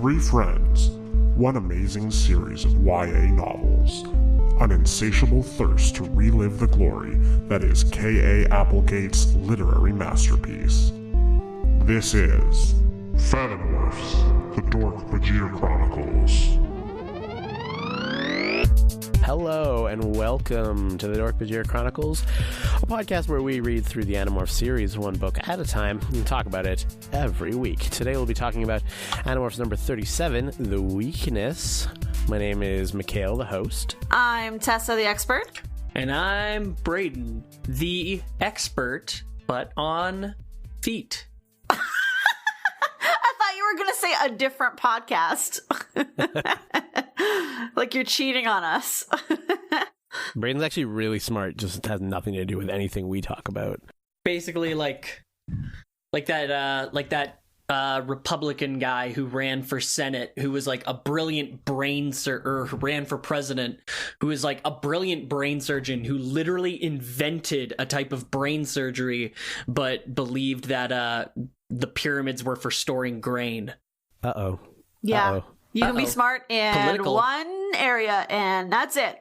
Three friends, one amazing series of YA novels, an insatiable thirst to relive the glory that is K.A. Applegate's literary masterpiece. This is Fanimail, the Dork-Bajir Chronicles. Hello and welcome to the Dork-Bajir Chronicles, a podcast where we read through the Animorphs series one book at a time and talk about it every week. Today we'll be talking about Animorphs number 37, The Weakness. My name is Mikhail, the host. I'm Tessa, the expert. And I'm Braden, the expert, but on feet. I thought you were going to say a different podcast. Like you're cheating on us. Braden's actually really smart, just has nothing to do with anything we talk about. Basically, like that Republican guy who ran for Senate, who was like a brilliant or ran for president, who is like a brilliant brain surgeon who literally invented a type of brain surgery, but believed that the pyramids were for storing grain. Uh-oh. Yeah. Uh-oh. You can be smart in Political. one area, and that's it.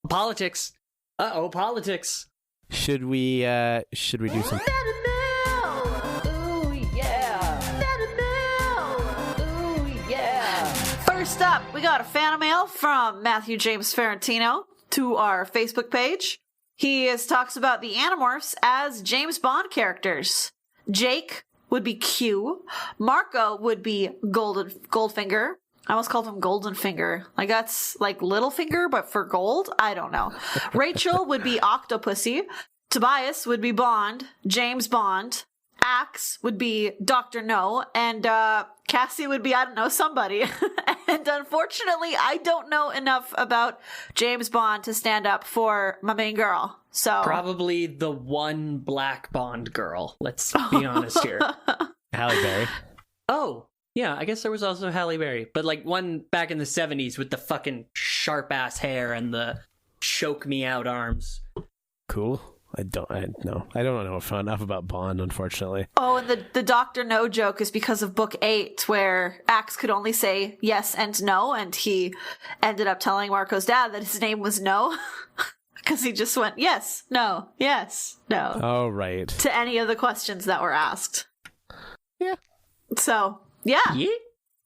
Politics. Politics. Should we do some... First up, we got a fan mail from Matthew James Ferrantino to our Facebook page. He talks about the Animorphs as James Bond characters. Jake would be Q. Marco would be Goldfinger. I almost called him Golden Finger. Like that's like Littlefinger, but for gold? I don't know. Rachel would be Octopussy. Tobias would be Bond. James Bond. Axe would be Dr. No. And Cassie would be, I don't know, somebody. And unfortunately, I don't know enough about James Bond to stand up for my main girl. So Probably the one black Bond girl. Let's be honest here. Halle Berry. Oh, yeah, I guess there was also Halle Berry, but like one back in the 70s with the fucking sharp ass hair and the choke me out arms. Cool. I don't know enough about Bond, unfortunately. Oh, and the Dr. No joke is because of book 8, where Axe could only say yes and no, and he ended up telling Marco's dad that his name was No, because he just went yes, no, Oh, right. to any of the questions that were asked. Yeah. So, yeah.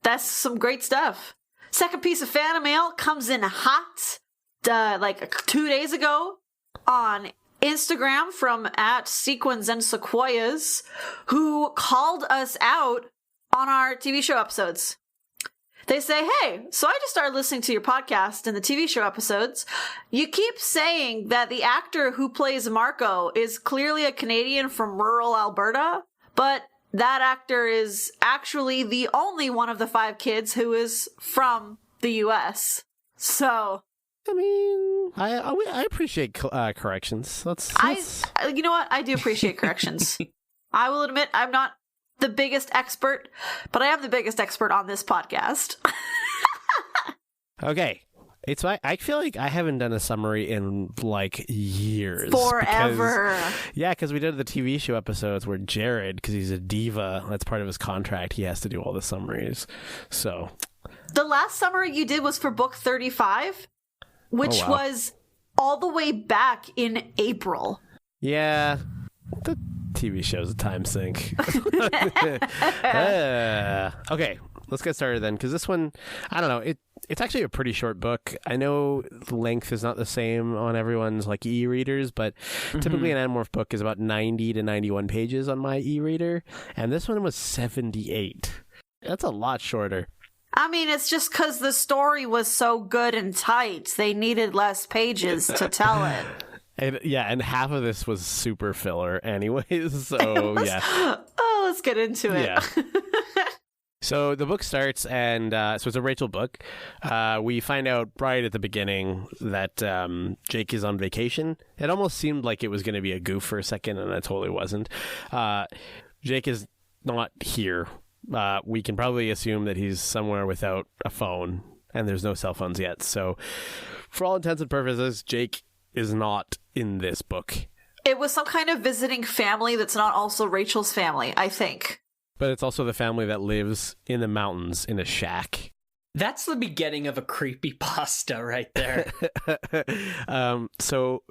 That's some great stuff. Second piece of fan mail comes in hot, like 2 days ago on Instagram from @Sequins and Sequoias, who called us out on our TV show episodes. They say, hey, so I just started listening to your podcast and the TV show episodes. You keep saying that the actor who plays Marco is clearly a Canadian from rural Alberta, but that actor is actually the only one of the 5 kids who is from the US. So I mean, I appreciate corrections. Let's... you know what? I do appreciate corrections. I will admit I'm not the biggest expert, but I am the biggest expert on this podcast. Okay. I feel like I haven't done a summary in like years. Forever. Because we did the TV show episodes where Jared, because he's a diva, that's part of his contract, he has to do all the summaries. So the last summary you did was for book 35. Which was all the way back in April. Yeah, the TV show's a time sink. Okay, let's get started then, because this one, I don't know, it's actually a pretty short book. I know the length is not the same on everyone's like e-readers, but typically an Animorph book is about 90 to 91 pages on my e-reader, and this one was 78. That's a lot shorter. I mean, it's just because the story was so good and tight. They needed less pages to tell it. And half of this was super filler anyways, so yeah. Let's get into it. Yeah. So the book starts, and so it's a Rachel book. We find out right at the beginning that Jake is on vacation. It almost seemed like it was going to be a goof for a second, and it totally wasn't. Jake is not here. We can probably assume that he's somewhere without a phone, and there's no cell phones yet. So for all intents and purposes, Jake is not in this book. It was some kind of visiting family that's not also Rachel's family, I think. But it's also the family that lives in the mountains in a shack. That's the beginning of a creepypasta right there. So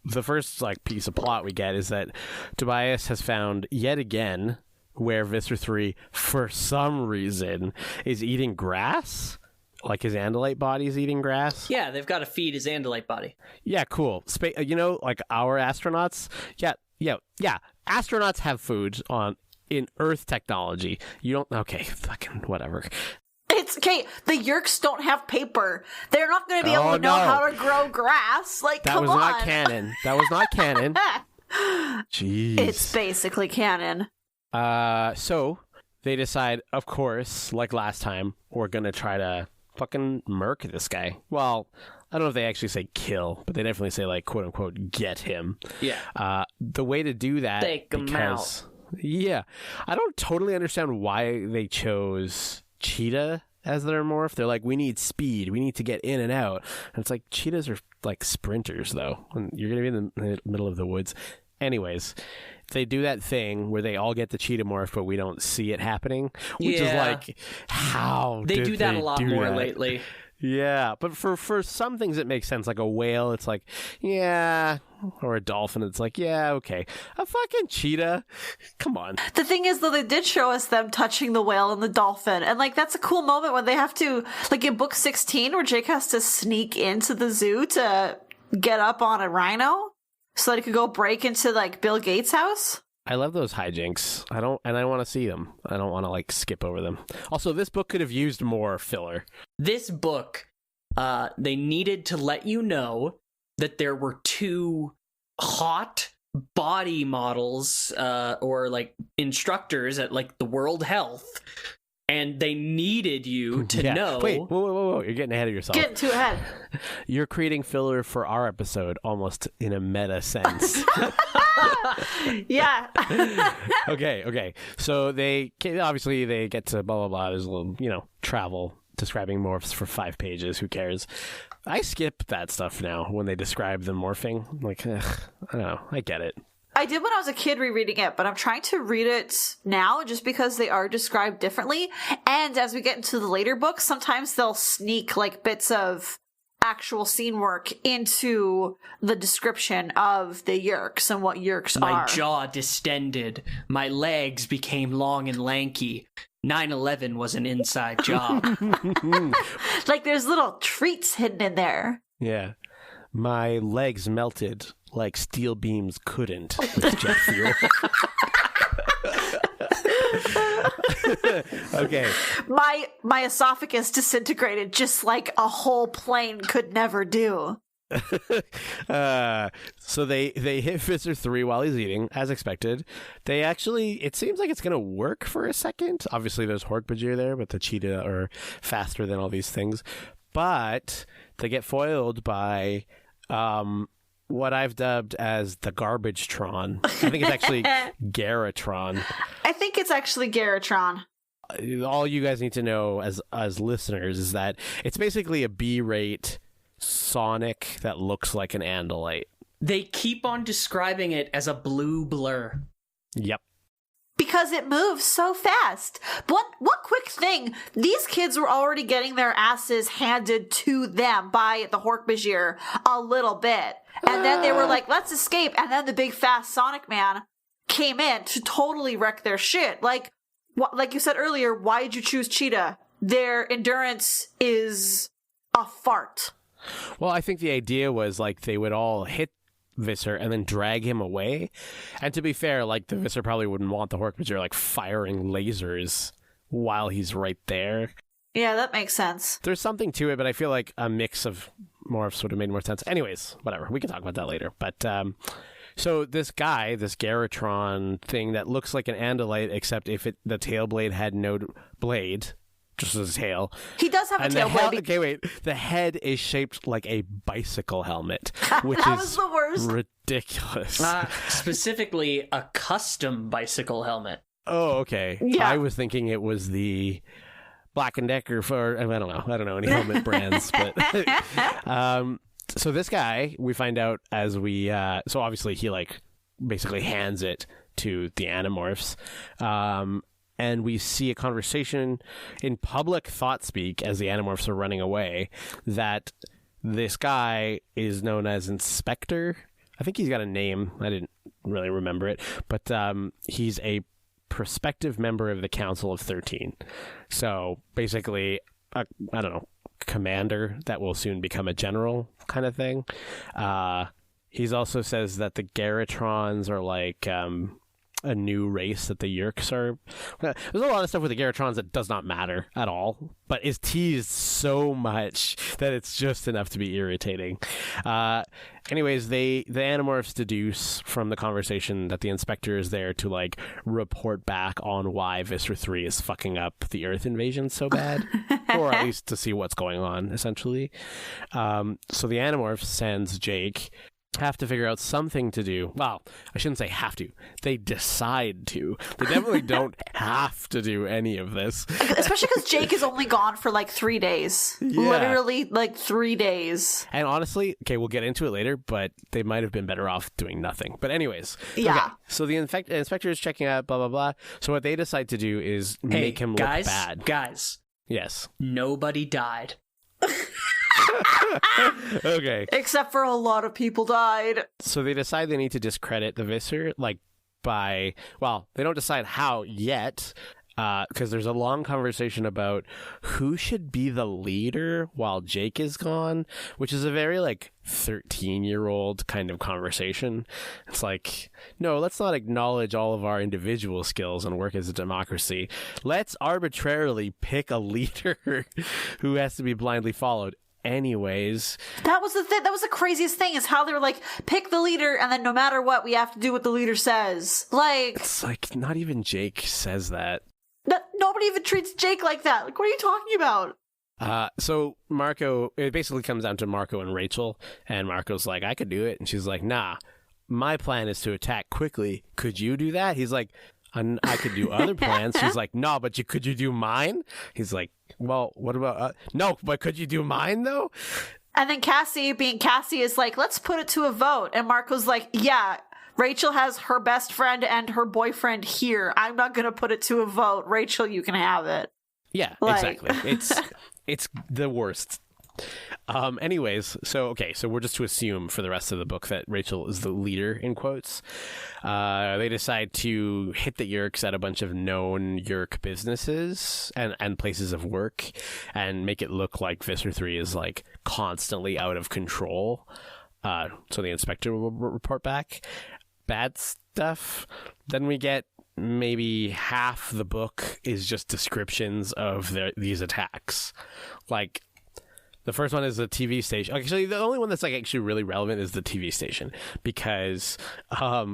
the first piece of plot we get is that Tobias has found yet again where Visser 3, for some reason, is eating grass. Like his Andalite body is eating grass. Yeah, they've got to feed his Andalite body. Yeah, cool. Like our astronauts. Yeah. Astronauts have food in Earth technology. You don't. Okay, fucking whatever. It's okay. The Yerks don't have paper. They're not going to be able to know how to grow grass. Come on. Not canon. That was not canon. Jeez. It's basically canon. So they decide, of course, like last time, we're going to try to fucking murk this guy. Well, I don't know if they actually say kill, but they definitely say, quote unquote, get him. Yeah. The way to do that. Take him out. Yeah. I don't totally understand why they chose Cheetah as their morph. They're like, we need speed. We need to get in and out. And it's like, cheetahs are like sprinters, though. And you're going to be in the middle of the woods. Anyways, they do that thing where they all get the cheetah morph, but we don't see it happening, which is like, how they did do that a lot more that? lately. Yeah, but for some things it makes sense. Like a whale, it's like, yeah, or a dolphin, it's like, yeah, okay. A fucking cheetah, come on. The thing is, though, they did show us them touching the whale and the dolphin, and that's a cool moment when they have to, in book 16, where Jake has to sneak into the zoo to get up on a rhino so that he could go break into Bill Gates' house. I love those hijinks. I don't want to see them. I don't want to skip over them. Also, this book could have used more filler. This book, they needed to let you know that there were 2 hot body models, or instructors at the World Health, and they needed you to know. Wait, whoa, you're getting ahead of yourself. Getting too ahead. You're creating filler for our episode almost in a meta sense. Yeah. Okay. So they get to blah, blah, blah. There's a little, travel describing morphs for 5 pages. Who cares? I skip that stuff now when they describe them morphing. I don't know. I get it. I did when I was a kid rereading it, but I'm trying to read it now just because they are described differently. And as we get into the later books, sometimes they'll sneak bits of actual scene work into the description of the Yerks and what Yerks are. My jaw distended. My legs became long and lanky. 9/11 was an inside job. There's little treats hidden in there. Yeah. My legs melted like steel beams couldn't with jet fuel. Okay. My esophagus disintegrated just like a whole plane could never do. So they hit Visser 3 while he's eating, as expected. It seems like it's going to work for a second. Obviously, there's Dork-Bajir there, but the cheetah are faster than all these things. But they get foiled by what I've dubbed as the Garbage-tron. I think it's actually Garatron. I think it's actually Garatron. All you guys need to know as listeners is that it's basically a B-rate Sonic that looks like an Andalite. They keep on describing it as a blue blur. Yep. Because it moves so fast. One quick thing. These kids were already getting their asses handed to them by the Dork-Bajir a little bit. And then they were like, let's escape. And then the big fast Sonic Man came in to totally wreck their shit. Like you said earlier, why did you choose Cheetah? Their endurance is a fart. Well, I think the idea was they would all hit Visser and then drag him away. And to be fair, the Visser probably wouldn't want the Dork-Bajir firing lasers while he's right there. Yeah, that makes sense. There's something to it, but I feel like a mix of morphs would have made more sense. Anyways, whatever. We can talk about that later. But so this guy, this Garatron thing that looks like an Andalite, except if the tail blade had no blade, just his tail. He does have a tail blade. Okay, wait. The head is shaped like a bicycle helmet, which that was the worst. Ridiculous. Specifically, a custom bicycle helmet. Oh, okay. Yeah. I was thinking it was the Black & Decker for, I don't know any helmet brands, but so this guy, we find out as we so obviously he basically hands it to the Animorphs, and we see a conversation in public thought speak as the Animorphs are running away that this guy is known as Inspector. I think he's got a name. I didn't really remember it, but he's a prospective member of the Council of 13. So basically, I don't know, commander that will soon become a general kind of thing. He also says that the Garatrons are like a new race that the Yeerks are. There's a lot of stuff with the Garatrons that does not matter at all, but is teased so much that it's just enough to be irritating. Anyways, the Animorphs deduce from the conversation that the Inspector is there to like report back on why Visser 3 is fucking up the Earth invasion so bad, or at least to see what's going on, essentially. So the Animorphs sends Jake. Have to figure out something to do. Well, I shouldn't say have to. They decide to. They definitely don't have to do any of this. Especially because Jake is only gone for like 3 days. Yeah. Literally like 3 days. And honestly, okay, we'll get into it later, but they might have been better off doing nothing. But anyways. Yeah. Okay, so the inspector is checking out, blah, blah, blah. So what they decide to do is make him look bad. Guys. Yes. Nobody died. Okay. Except for a lot of people died. So they decide they need to discredit the Visser, like by, well, they don't decide how yet, because there's a long conversation about who should be the leader while Jake is gone, which is a very like 13-year-old kind of conversation. It's like, no, let's not acknowledge all of our individual skills and work as a democracy. Let's arbitrarily pick a leader who has to be blindly followed. Anyways, that was the that was the craziest thing, is how they were like, pick the leader, and then no matter what, we have to do what the leader says. Like, it's like not even Jake says that. Nobody even treats Jake like that. Like, what are you talking about? So Marco, it basically comes down to Marco and Rachel, and Marco's like, I could do it, and she's like, nah, my plan is to attack quickly. Could you do that? He's like, I could do other plans. She's like, no, but could you do mine? He's like, well, what about, no, but could you do mine though? And then Cassie, being Cassie, is like, let's put it to a vote. And Marco's like, yeah, Rachel has her best friend and her boyfriend here. I'm not going to put it to a vote. Rachel, you can have it. Yeah, exactly. It's the worst. Anyways, so we're just to assume for the rest of the book that Rachel is the leader, in quotes. They decide to hit the Yeerks at a bunch of known Yeerk businesses and places of work and make it look like Visser 3 is like constantly out of control. So the inspector will report back. Bad stuff. Then we get maybe half the book is just descriptions of these attacks. Like, the first one is the TV station. Actually, the only one that's like actually really relevant is the TV station, because blah,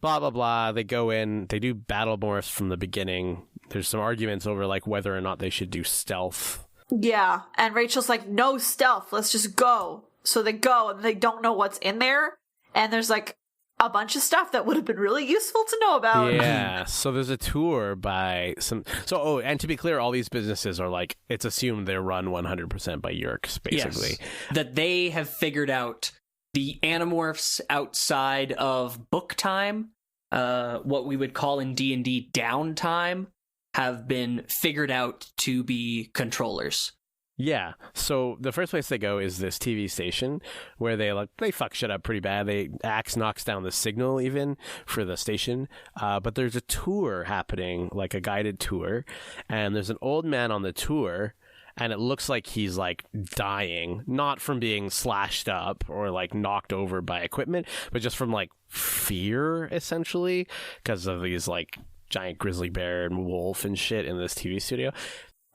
blah, blah. They go in, they do battle morphs from the beginning. There's some arguments over like whether or not they should do stealth. Yeah. And Rachel's like, no stealth. Let's just go. So they go and they don't know what's in there. And there's like a bunch of stuff that would have been really useful to know about. Yeah, so there's a tour by some... So, and to be clear, all these businesses are like, it's assumed they're run 100% by Yeerks, basically. Yes. That they have figured out the Animorphs outside of book time, what we would call in D&D downtime, have been figured out to be controllers. Yeah, so the first place they go is this TV station where they fuck shit up pretty bad. Axe knocks down the signal even for the station, but there's a tour happening, like a guided tour, and there's an old man on the tour, and it looks like he's like dying, not from being slashed up or like knocked over by equipment, but just from like fear, essentially, because of these like giant grizzly bear and wolf and shit in this TV studio.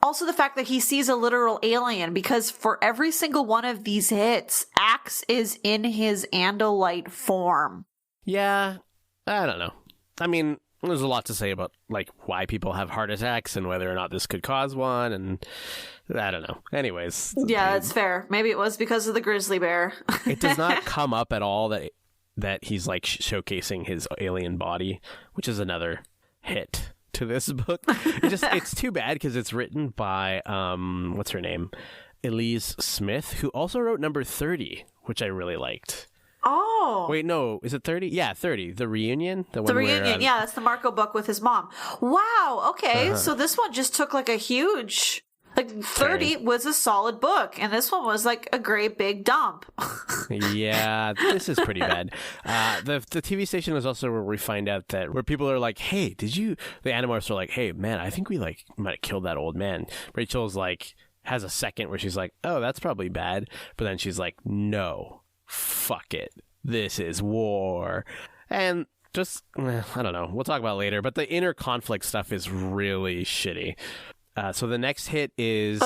Also, the fact that he sees a literal alien, because for every single one of these hits, Axe is in his Andalite form. Yeah, I don't know. I mean, there's a lot to say about like why people have heart attacks and whether or not this could cause one, and I don't know. Anyways. Yeah, that's fair. Maybe it was because of the grizzly bear. It does not come up at all that he's like showcasing his alien body, which is another hit to this book. It's too bad because it's written by what's her name, Elise Smith, who also wrote number 30, which I really liked. Oh. Wait, no. Is it 30? Yeah, 30. The reunion? The reunion, yeah. That's the Marco book with his mom. Wow. Okay. So this one just took like a huge... Like 30 was a solid book, and this one was like a great big dump. Yeah, this is pretty bad. The TV station is also where we find out that where people are like, "Hey, did you?" The Animorphs are like, "Hey, man, I think we like might have killed that old man." Rachel's like has a second where she's like, "Oh, that's probably bad," but then she's like, "No, fuck it, this is war," and just I don't know. We'll talk about it later, but the inner conflict stuff is really shitty. So the next hit is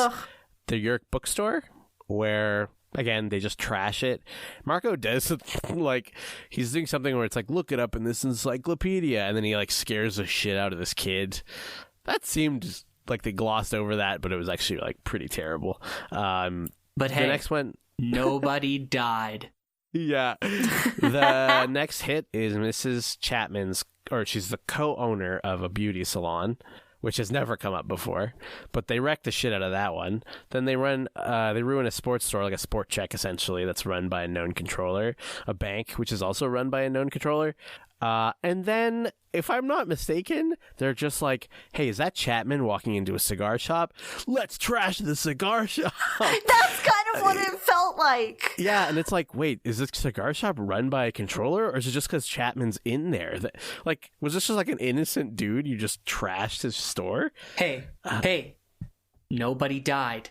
the Yerk bookstore, where, again, they just trash it. Marco does, like, he's doing something where it's like, look it up in this encyclopedia, and then he, like, scares the shit out of this kid. That seemed like they glossed over that, but it was actually, like, pretty terrible. But hey, the next one... nobody died. Yeah. The next hit is Mrs. Chapman's, or she's the co-owner of a beauty salon, which has never come up before, but they wreck the shit out of that one. Then they ruin a sports store, like a Sport Check, essentially, that's run by a known controller, a bank, which is also run by a known controller. And then, if I'm not mistaken, they're just like, hey, is that Chapman walking into a cigar shop? Let's trash the cigar shop. That's kind of what it felt like. Yeah, and it's like, wait, is this cigar shop run by a controller, or is it just because Chapman's in there? Like, was this just like an innocent dude? You just trashed his store? Hey, nobody died.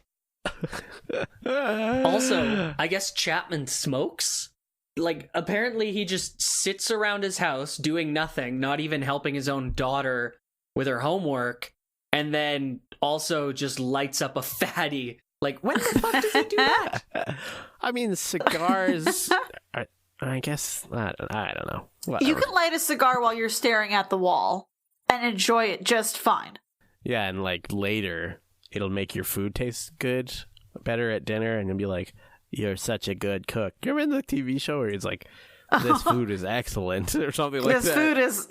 Also, I guess Chapman smokes? Like, apparently he just sits around his house doing nothing, not even helping his own daughter with her homework, and then also just lights up a fatty. Like, when the fuck does he do that? I mean, cigars... I guess... I don't know. Whatever. You can light a cigar while you're staring at the wall and enjoy it just fine. Yeah, and, like, later, it'll make your food taste good, better at dinner, and you'll be like... You're such a good cook. You're in the TV show where it's like, this food is excellent, or something like that. This food is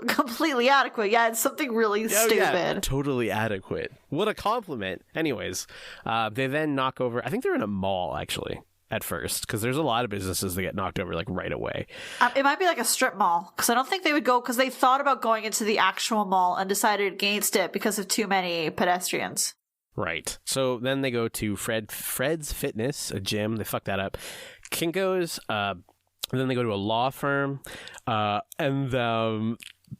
completely adequate. Yeah, it's something really stupid. Yeah, totally adequate. What a compliment. Anyways, they then knock over, I think they're in a mall, actually, at first, because there's a lot of businesses that get knocked over, like, right away. It might be like a strip mall, because I don't think they would go, because they thought about going into the actual mall and decided against it because of too many pedestrians. Right. So then they go to Fred's Fitness, a gym. They fuck that up. Kinko's, and then they go to a law firm, and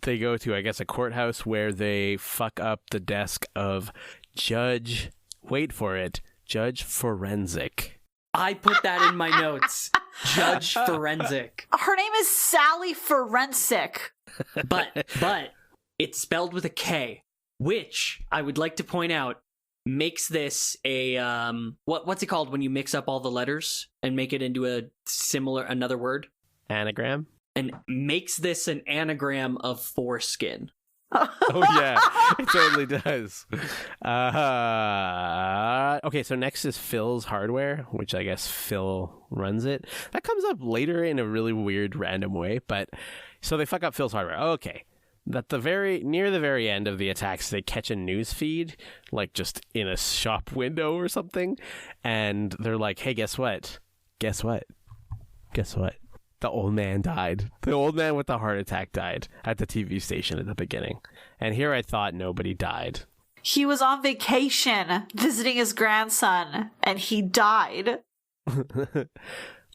they go to, I guess, a courthouse where they fuck up the desk of Judge, wait for it, Judge Forensic. I put that in my notes. Judge Forensic. Her name is Sally Forensic. But it's spelled with a K, which I would like to point out makes this a what's it called when you mix up all the letters and make it into another word? Anagram? And makes this an anagram of foreskin. Oh yeah, it totally does. Okay, so next is Phil's Hardware, which I guess Phil runs it. That comes up later in a really weird random way, but so they fuck up Phil's Hardware. Okay. At near the very end of the attacks, they catch a news feed, like just in a shop window or something, and they're like, hey, guess what? Guess what? Guess what? The old man died. The old man with the heart attack died at the TV station at the beginning. And here I thought nobody died. He was on vacation visiting his grandson, and he died.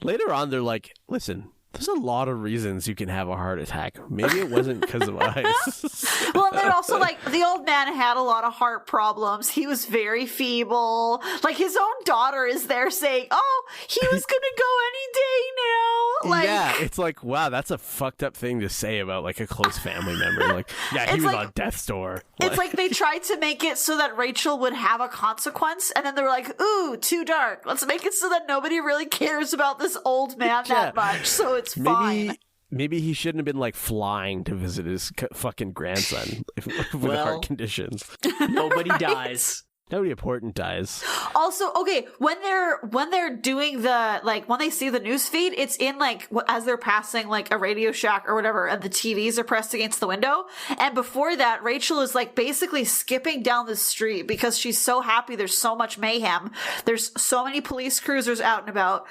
Later on, they're like, listen, there's a lot of reasons you can have a heart attack. Maybe it wasn't because of ice. Well, and they're also like, the old man had a lot of heart problems. He was very feeble. Like, his own daughter is there saying, oh, he was going to go any day now. Like, yeah, it's like, wow, that's a fucked up thing to say about, like, a close family member. Like, yeah, he was on death's door. It's like they tried to make it so that Rachel would have a consequence, and then they were like, ooh, too dark. Let's make it so that nobody really cares about this old man that much, so it's fine. Maybe he shouldn't have been, like, flying to visit his fucking grandson with heart conditions. Nobody dies. Nobody important dies. Also, okay, when they're doing the, like, when they see the news feed, it's in, like, as they're passing, like, a Radio Shack or whatever, and the TVs are pressed against the window. And before that, Rachel is, like, basically skipping down the street because she's so happy there's so much mayhem. There's so many police cruisers out and about.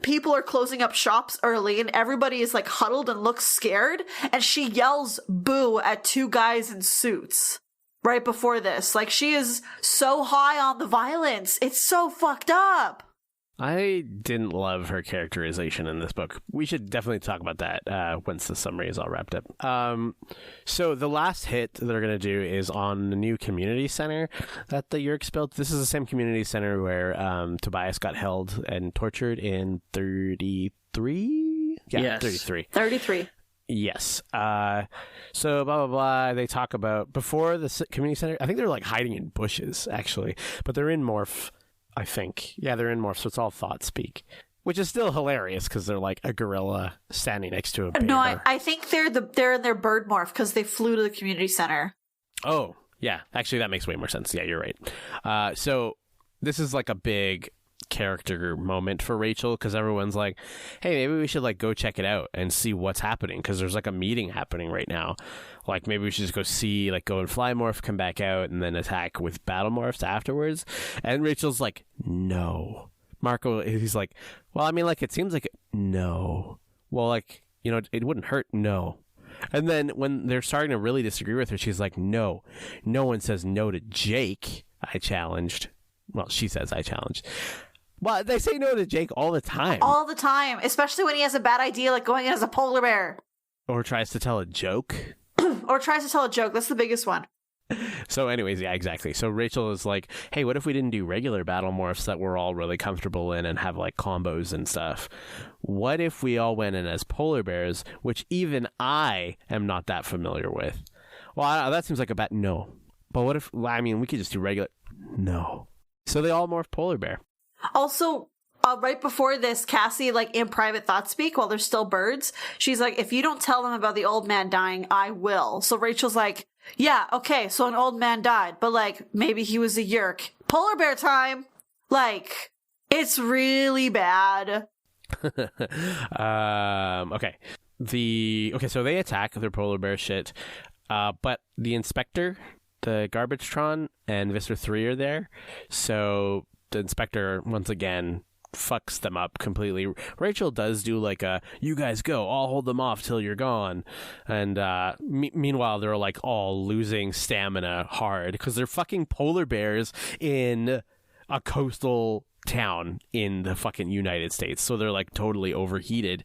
people are closing up shops early and everybody is like huddled and looks scared, and she yells boo at two guys in suits right before this. Like, she is so high on the violence. It's so fucked up. I didn't love her characterization in this book. We should definitely talk about that once the summary is all wrapped up. So the last hit they're going to do is on the new community center that the Yeerks built. This is the same community center where Tobias got held and tortured in 33? Yeah, yes. 33. 33. Yes. So blah, blah, blah. They talk about before the community center. I think they're like hiding in bushes, actually. But they're in Morph, I think. Yeah, they're in Morph, so it's all thought speak. Which is still hilarious because they're like a gorilla standing next to a bear. No, I think they're in their bird morph because they flew to the community center. Oh, yeah. Actually, that makes way more sense. Yeah, you're right. So this is like a big character moment for Rachel because everyone's like, hey, maybe we should like go check it out and see what's happening because there's like a meeting happening right now. Like, maybe we should just go see, like, go and fly morph, come back out, and then attack with battle morphs afterwards. And Rachel's like, no. Marco, he's like, well, I mean, like, it seems like, no. Well, like, you know, it wouldn't hurt, no. And then when they're starting to really disagree with her, she's like, no. No one says no to Jake, I challenged. Well, she says I challenged. Well, they say no to Jake all the time. All the time, especially when he has a bad idea, like going in as a polar bear. Or tries to tell a joke. Or tries to tell a joke. That's the biggest one. So anyways, yeah, exactly. So Rachel is like, hey, what if we didn't do regular battle morphs that we're all really comfortable in and have like combos and stuff? What if we all went in as polar bears, which even I am not that familiar with? Well, that seems like a bet. No. But what if, I mean, we could just do regular. No. So they all morph polar bear. Also, right before this, Cassie, like in private thought speak while they're still birds, she's like, if you don't tell them about the old man dying, I will. So Rachel's like, yeah, okay, so an old man died, but like maybe he was a Yeerk. Polar bear time. Like, it's really bad. Okay. So they attack their polar bear shit. But the inspector, the Garbage-tron, and Visser 3 are there. So the inspector once again fucks them up completely. Rachel does do like a, you guys go, I'll hold them off till you're gone. And meanwhile, they're like all losing stamina hard because they're fucking polar bears in a coastal town in the fucking United States. So they're like totally overheated.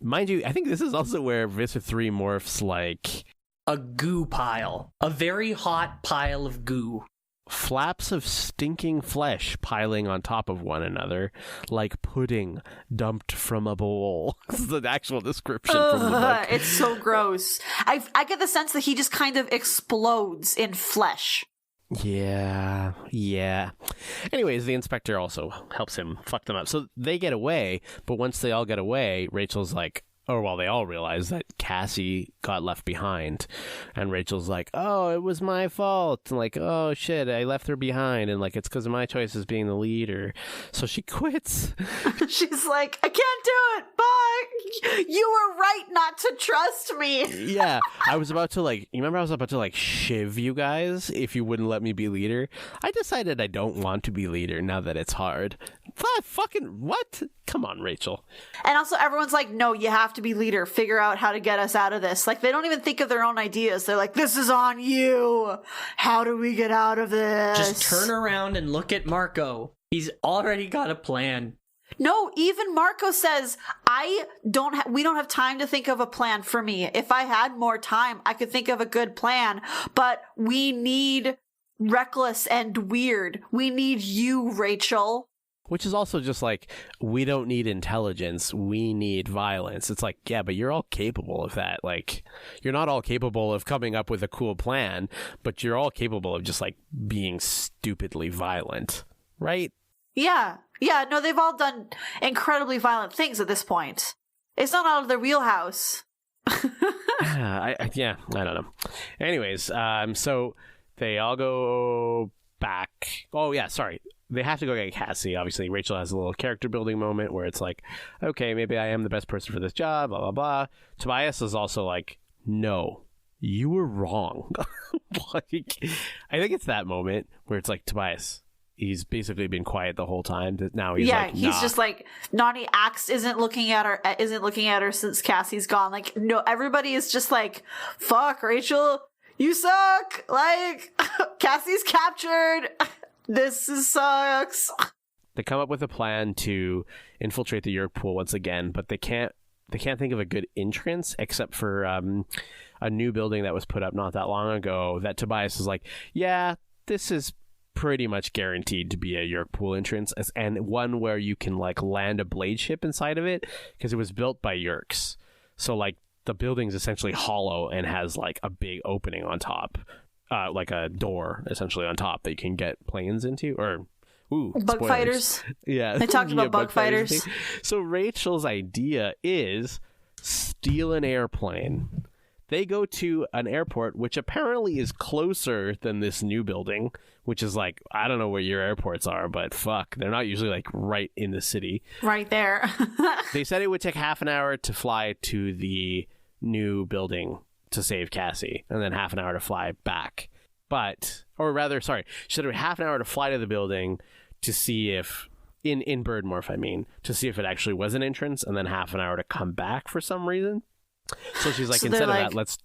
Mind you, I think this is also where Visser 3 morphs like a goo pile. A very hot pile of goo. Flaps of stinking flesh piling on top of one another, like pudding dumped from a bowl. This is the actual description from the book. It's so gross. I get the sense that he just kind of explodes in flesh. Yeah. Anyways, the inspector also helps him fuck them up. So they get away, but once they all get away, Rachel's like, they all realize that Cassie got left behind. And Rachel's like, oh, it was my fault. And like, oh, shit, I left her behind. And like, it's because of my choice as being the leader. So she quits. She's like, I can't do it. Bye. You were right not to trust me. Yeah. I was about to like, you remember I was about to like shiv you guys if you wouldn't let me be leader? I decided I don't want to be leader now that it's hard. Fucking what? Come on, Rachel. And also everyone's like, no, you have to be leader. Figure out how to get us out of this. Like, they don't even think of their own ideas. They're like, this is on you. How do we get out of this? Just turn around and look at Marco. He's already got a plan. No, even Marco says, we don't have time to think of a plan for me. If I had more time, I could think of a good plan, but we need reckless and weird. We need you, Rachel. Which is also just like, we don't need intelligence, we need violence. It's like, yeah, but you're all capable of that. Like, you're not all capable of coming up with a cool plan, but you're all capable of just like being stupidly violent, right? Yeah, no, they've all done incredibly violent things at this point. It's not out of their wheelhouse. I don't know. Anyways, so they all go back. Oh, yeah, sorry. They have to go get Cassie. Obviously, Rachel has a little character building moment where it's like, okay, maybe I am the best person for this job, blah, blah, blah. Tobias is also like, no, you were wrong. Like, I think it's that moment where it's like, Tobias, he's basically been quiet the whole time. Now he's he's just like Naughty Axe isn't looking at her since Cassie's gone. Like, no, everybody is just like, fuck, Rachel, you suck. Like, Cassie's captured. Sucks. They come up with a plan to infiltrate the Yerk pool once again, but they can't think of a good entrance except for a new building that was put up not that long ago that Tobias is like, yeah, this is pretty much guaranteed to be a Yerk pool entrance, and one where you can like land a blade ship inside of it, because it was built by Yerks. So like the building's essentially hollow and has like a big opening on top, like a door essentially on top that you can get planes into, or bug spoilers. Fighters. Yeah, they talked about bug fighters. So Rachel's idea is steal an airplane. They go to an airport, which apparently is closer than this new building, which is like, I don't know where your airports are, but fuck, they're not usually like right in the city. Right there. They said it would take half an hour to fly to the new building to save Cassie, and then half an hour to fly back. She said it would half an hour to fly to the building to see if, in Birdmorph, I mean, to see if it actually was an entrance, and then half an hour to come back for some reason. So she's like, instead of that, let's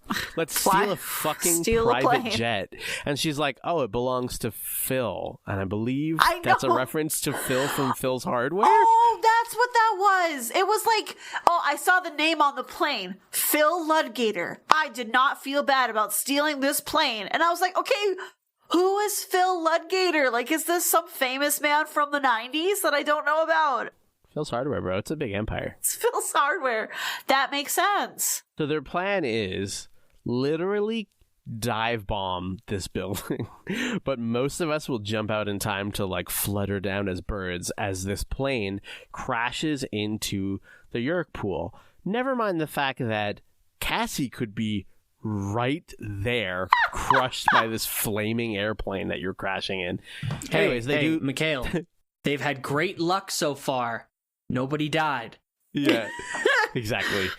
steal a fucking private jet. And she's like, oh, it belongs to Phil. And I believe that's a reference to Phil from Phil's Hardware. Oh, that's what that was. It was like, I saw the name on the plane, Phil Ludgater. I did not feel bad about stealing this plane. And I was like, okay, who is Phil Ludgater? Like, is this some famous man from the 90s that I don't know about? Phil's Hardware, bro. It's a big empire. It's Phil's Hardware. That makes sense. So their plan is literally dive bomb this building. But most of us will jump out in time to like flutter down as birds as this plane crashes into the Yerk pool. Never mind the fact that Cassie could be right there, crushed by this flaming airplane that you're crashing in. Anyways, they do... Mikhail, they've had great luck so far. Nobody died. Yeah, exactly.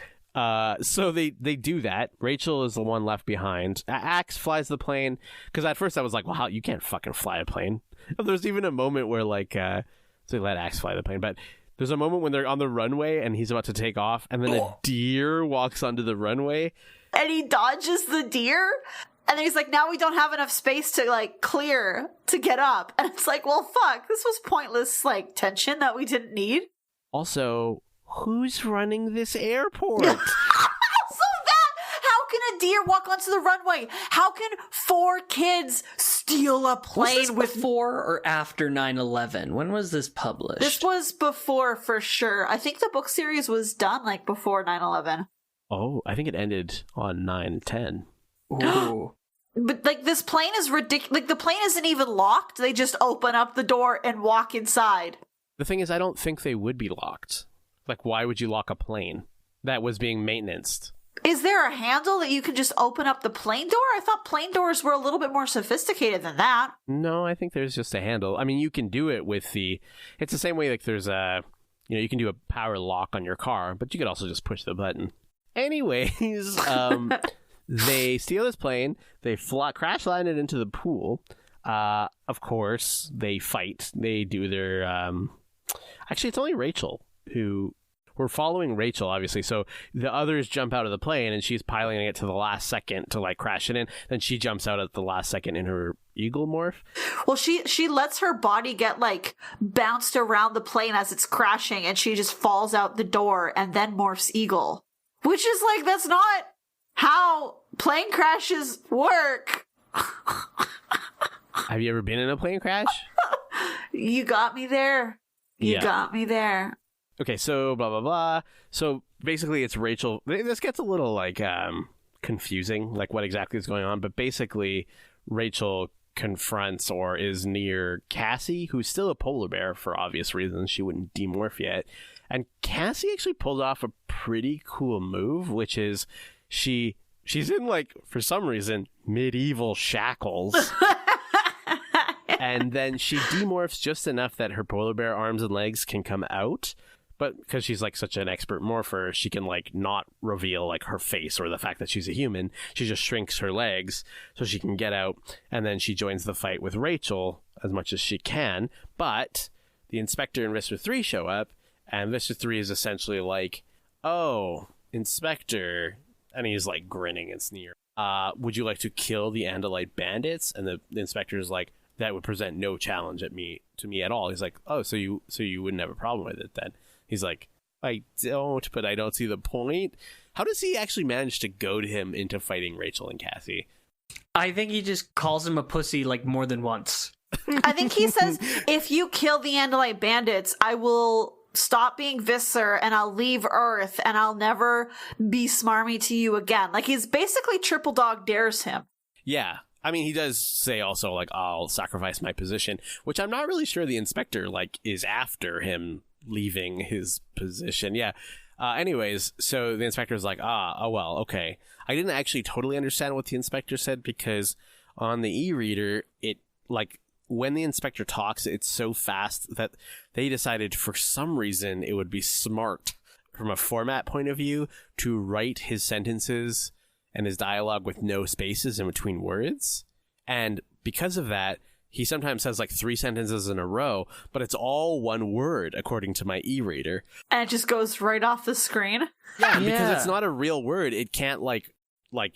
So they do that. Rachel is the one left behind. Axe flies the plane, because at first I was like, wow, you can't fucking fly a plane. There's even a moment where like, so they let Axe fly the plane, but there's a moment when they're on the runway and he's about to take off, and then a deer walks onto the runway. And he dodges the deer? And then he's like, now we don't have enough space to, like, clear to get up. And it's like, well, fuck, this was pointless, like, tension that we didn't need. Also, who's running this airport? How can a deer walk onto the runway? How can 4 kids steal a plane was this before or after 9/11? When was this published? This was before, for sure. I think the book series was done, like, before 9/11. Oh, I think it ended on 9/10. Ooh. But, like, this plane is ridiculous. Like, the plane isn't even locked. They just open up the door and walk inside. The thing is, I don't think they would be locked. Like, why would you lock a plane that was being maintained? Is there a handle that you can just open up the plane door? I thought plane doors were a little bit more sophisticated than that. No, I think there's just a handle. I mean, you can do it with it's the same way like there's you can do a power lock on your car, but you could also just push the button. Anyways, they steal this plane, they crash land it into the pool. Of course, they fight. They do their... Actually, it's only Rachel who... We're following Rachel, obviously, so the others jump out of the plane, and she's piloting it to the last second to, like, crash it in. Then she jumps out at the last second in her eagle morph. Well, she lets her body get, like, bounced around the plane as it's crashing, and she just falls out the door and then morphs eagle. Which is, like, that's not how plane crashes work. Have you ever been in a plane crash? You got me there. You got me there. Okay, so blah, blah, blah. So basically it's Rachel. This gets a little, like, confusing, like what exactly is going on. But basically Rachel confronts or is near Cassie, who's still a polar bear for obvious reasons. She wouldn't demorph yet. And Cassie actually pulled off a pretty cool move, which is she's in, like, for some reason, medieval shackles. And then she demorphs just enough that her polar bear arms and legs can come out. But because she's like such an expert morpher, she can like not reveal like her face or the fact that she's a human. She just shrinks her legs so she can get out, and then she joins the fight with Rachel as much as she can. But the Inspector and Visser 3 show up, and Visser 3 is essentially like, "Oh, Inspector," and he's like grinning and sneering. Would you like to kill the Andalite bandits? And the Inspector is like, "That would present no challenge to me at all." He's like, "Oh, so you wouldn't have a problem with it then?" He's like, "I don't, but I don't see the point." How does he actually manage to goad him into fighting Rachel and Cassie? I think he just calls him a pussy like more than once. I think he says, if you kill the Andalite bandits, I will stop being Visser and I'll leave Earth and I'll never be smarmy to you again. Like, he's basically triple dog dares him. Yeah. I mean, he does say also, like, I'll sacrifice my position, which I'm not really sure the Inspector, like, is after him leaving his position. Yeah. Anyways, so the Inspector's like, oh, well, okay. I didn't actually totally understand what the Inspector said, because on the e-reader, it, like, when the Inspector talks, it's so fast that they decided for some reason it would be smart from a format point of view to write his sentences and his dialogue with no spaces in between words. And because of that, he sometimes says like 3 sentences in a row, but it's all one word according to my e-reader. And it just goes right off the screen. Yeah, because it's not a real word. It can't like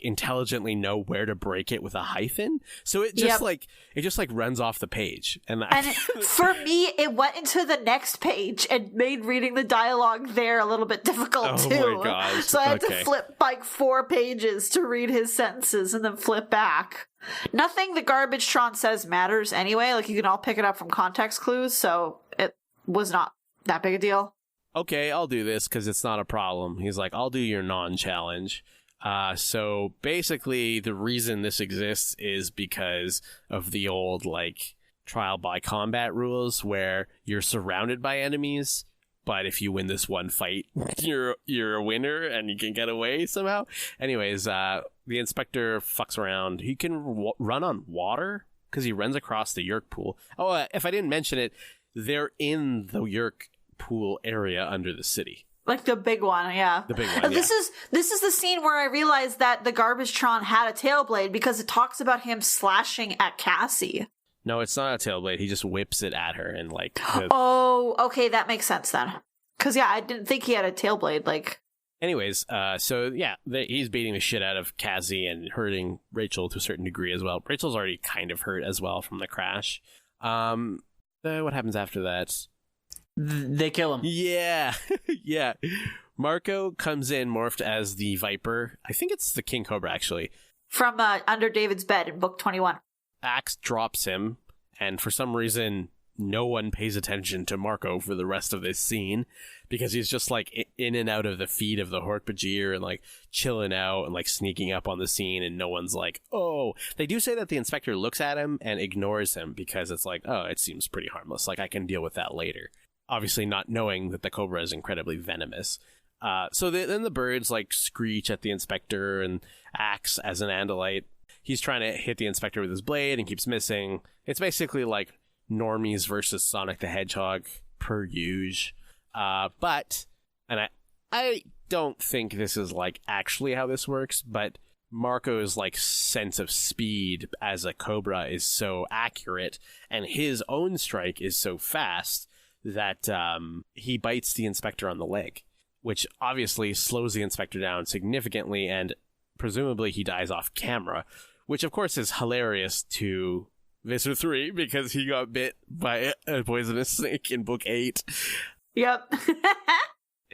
intelligently know where to break it with a hyphen. So it just runs off the page. And for me, it went into the next page and made reading the dialogue there a little bit difficult too. Oh my gosh. So I had to flip like 4 pages to read his sentences and then flip back. Nothing the Garbage-tron says matters anyway. Like, you can all pick it up from context clues, so it was not that big a deal. Okay, I'll do this because it's not a problem. He's like, I'll do your non-challenge. So basically the reason this exists is because of the old like trial by combat rules where you're surrounded by enemies, but if you win this one fight, you're a winner and you can get away somehow. Anyways, the Inspector fucks around. He can run on water because he runs across the Yerk pool. Oh, if I didn't mention it, they're in the Yerk pool area under the city. Like the big one, yeah. The big one, This is the scene where I realized that the Garbage-tron had a tail blade because it talks about him slashing at Cassie. No, it's not a tail blade. He just whips it at her and like... Oh, okay, that makes sense then. Because, yeah, I didn't think he had a tail blade, like... Anyways, so yeah, he's beating the shit out of Cassie and hurting Rachel to a certain degree as well. Rachel's already kind of hurt as well from the crash. What happens after that? They kill him. Yeah, yeah. Marco comes in morphed as the Viper. I think it's the King Cobra, actually. From Under David's Bed in book 21. Axe drops him, and for some reason, no one pays attention to Marco for the rest of this scene, because he's just like in and out of the feed of the Dork-Bajir and like chilling out and like sneaking up on the scene, and no one's like, oh. They do say that the Inspector looks at him and ignores him because it's like, oh, it seems pretty harmless. Like, I can deal with that later. Obviously not knowing that the Cobra is incredibly venomous. So then the birds like screech at the Inspector and Axe as an Andalite. He's trying to hit the Inspector with his blade and keeps missing. It's basically like normies versus Sonic the Hedgehog per usual. But I don't think this is like actually how this works, but Marco's like sense of speed as a Cobra is so accurate, and his own strike is so fast that he bites the Inspector on the leg, which obviously slows the Inspector down significantly, and presumably he dies off camera, which of course is hilarious to Visser 3 because he got bit by a poisonous snake in book 8. Yep.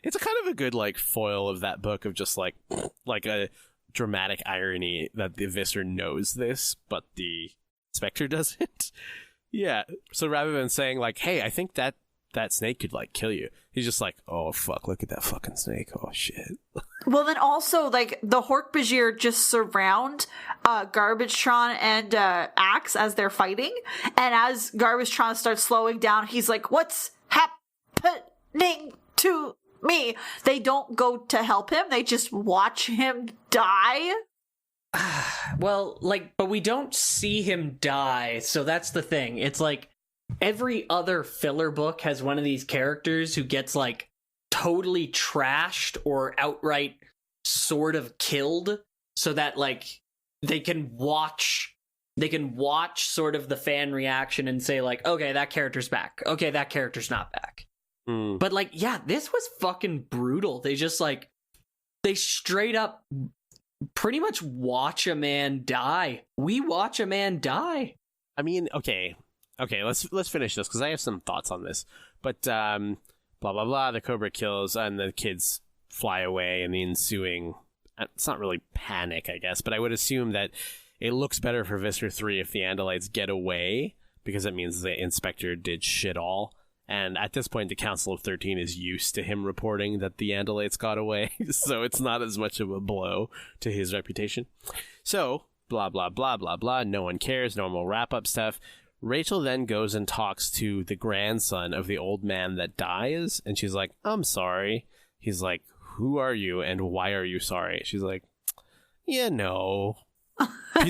It's a kind of a good like foil of that book of just like a dramatic irony that the Visser knows this, but the Inspector doesn't. Yeah. So rather than saying like, hey, I think that snake could like kill you, he's just like, oh fuck, look at that fucking snake, oh shit. Well, then also like the Dork-Bajir just surround Garbage-tron and Axe as they're fighting, and as Garbage-tron starts slowing down, he's like, what's happening to me? They don't go to help him, they just watch him die. Well, like, but we don't see him die, so that's the thing. It's like every other filler book has one of these characters who gets like totally trashed or outright sort of killed, so that like they can watch sort of the fan reaction and say like, okay, that character's back, okay, that character's not back. But like, yeah, this was fucking brutal. They just like, they straight up pretty much watch a man die. We watch a man die. I mean, okay, let's finish this because I have some thoughts on this. But blah blah blah, the Cobra kills and the kids fly away, and the ensuing, it's not really panic, I guess, but I would assume that it looks better for Visser 3 if the Andalites get away, because it means the Inspector did shit all. And at this point, the Council of 13 is used to him reporting that the Andalites got away, so it's not as much of a blow to his reputation. So, blah, blah, blah, blah, blah, no one cares, normal wrap-up stuff. Rachel then goes and talks to the grandson of the old man that dies, and she's like, I'm sorry. He's like, who are you, and why are you sorry? She's like, peace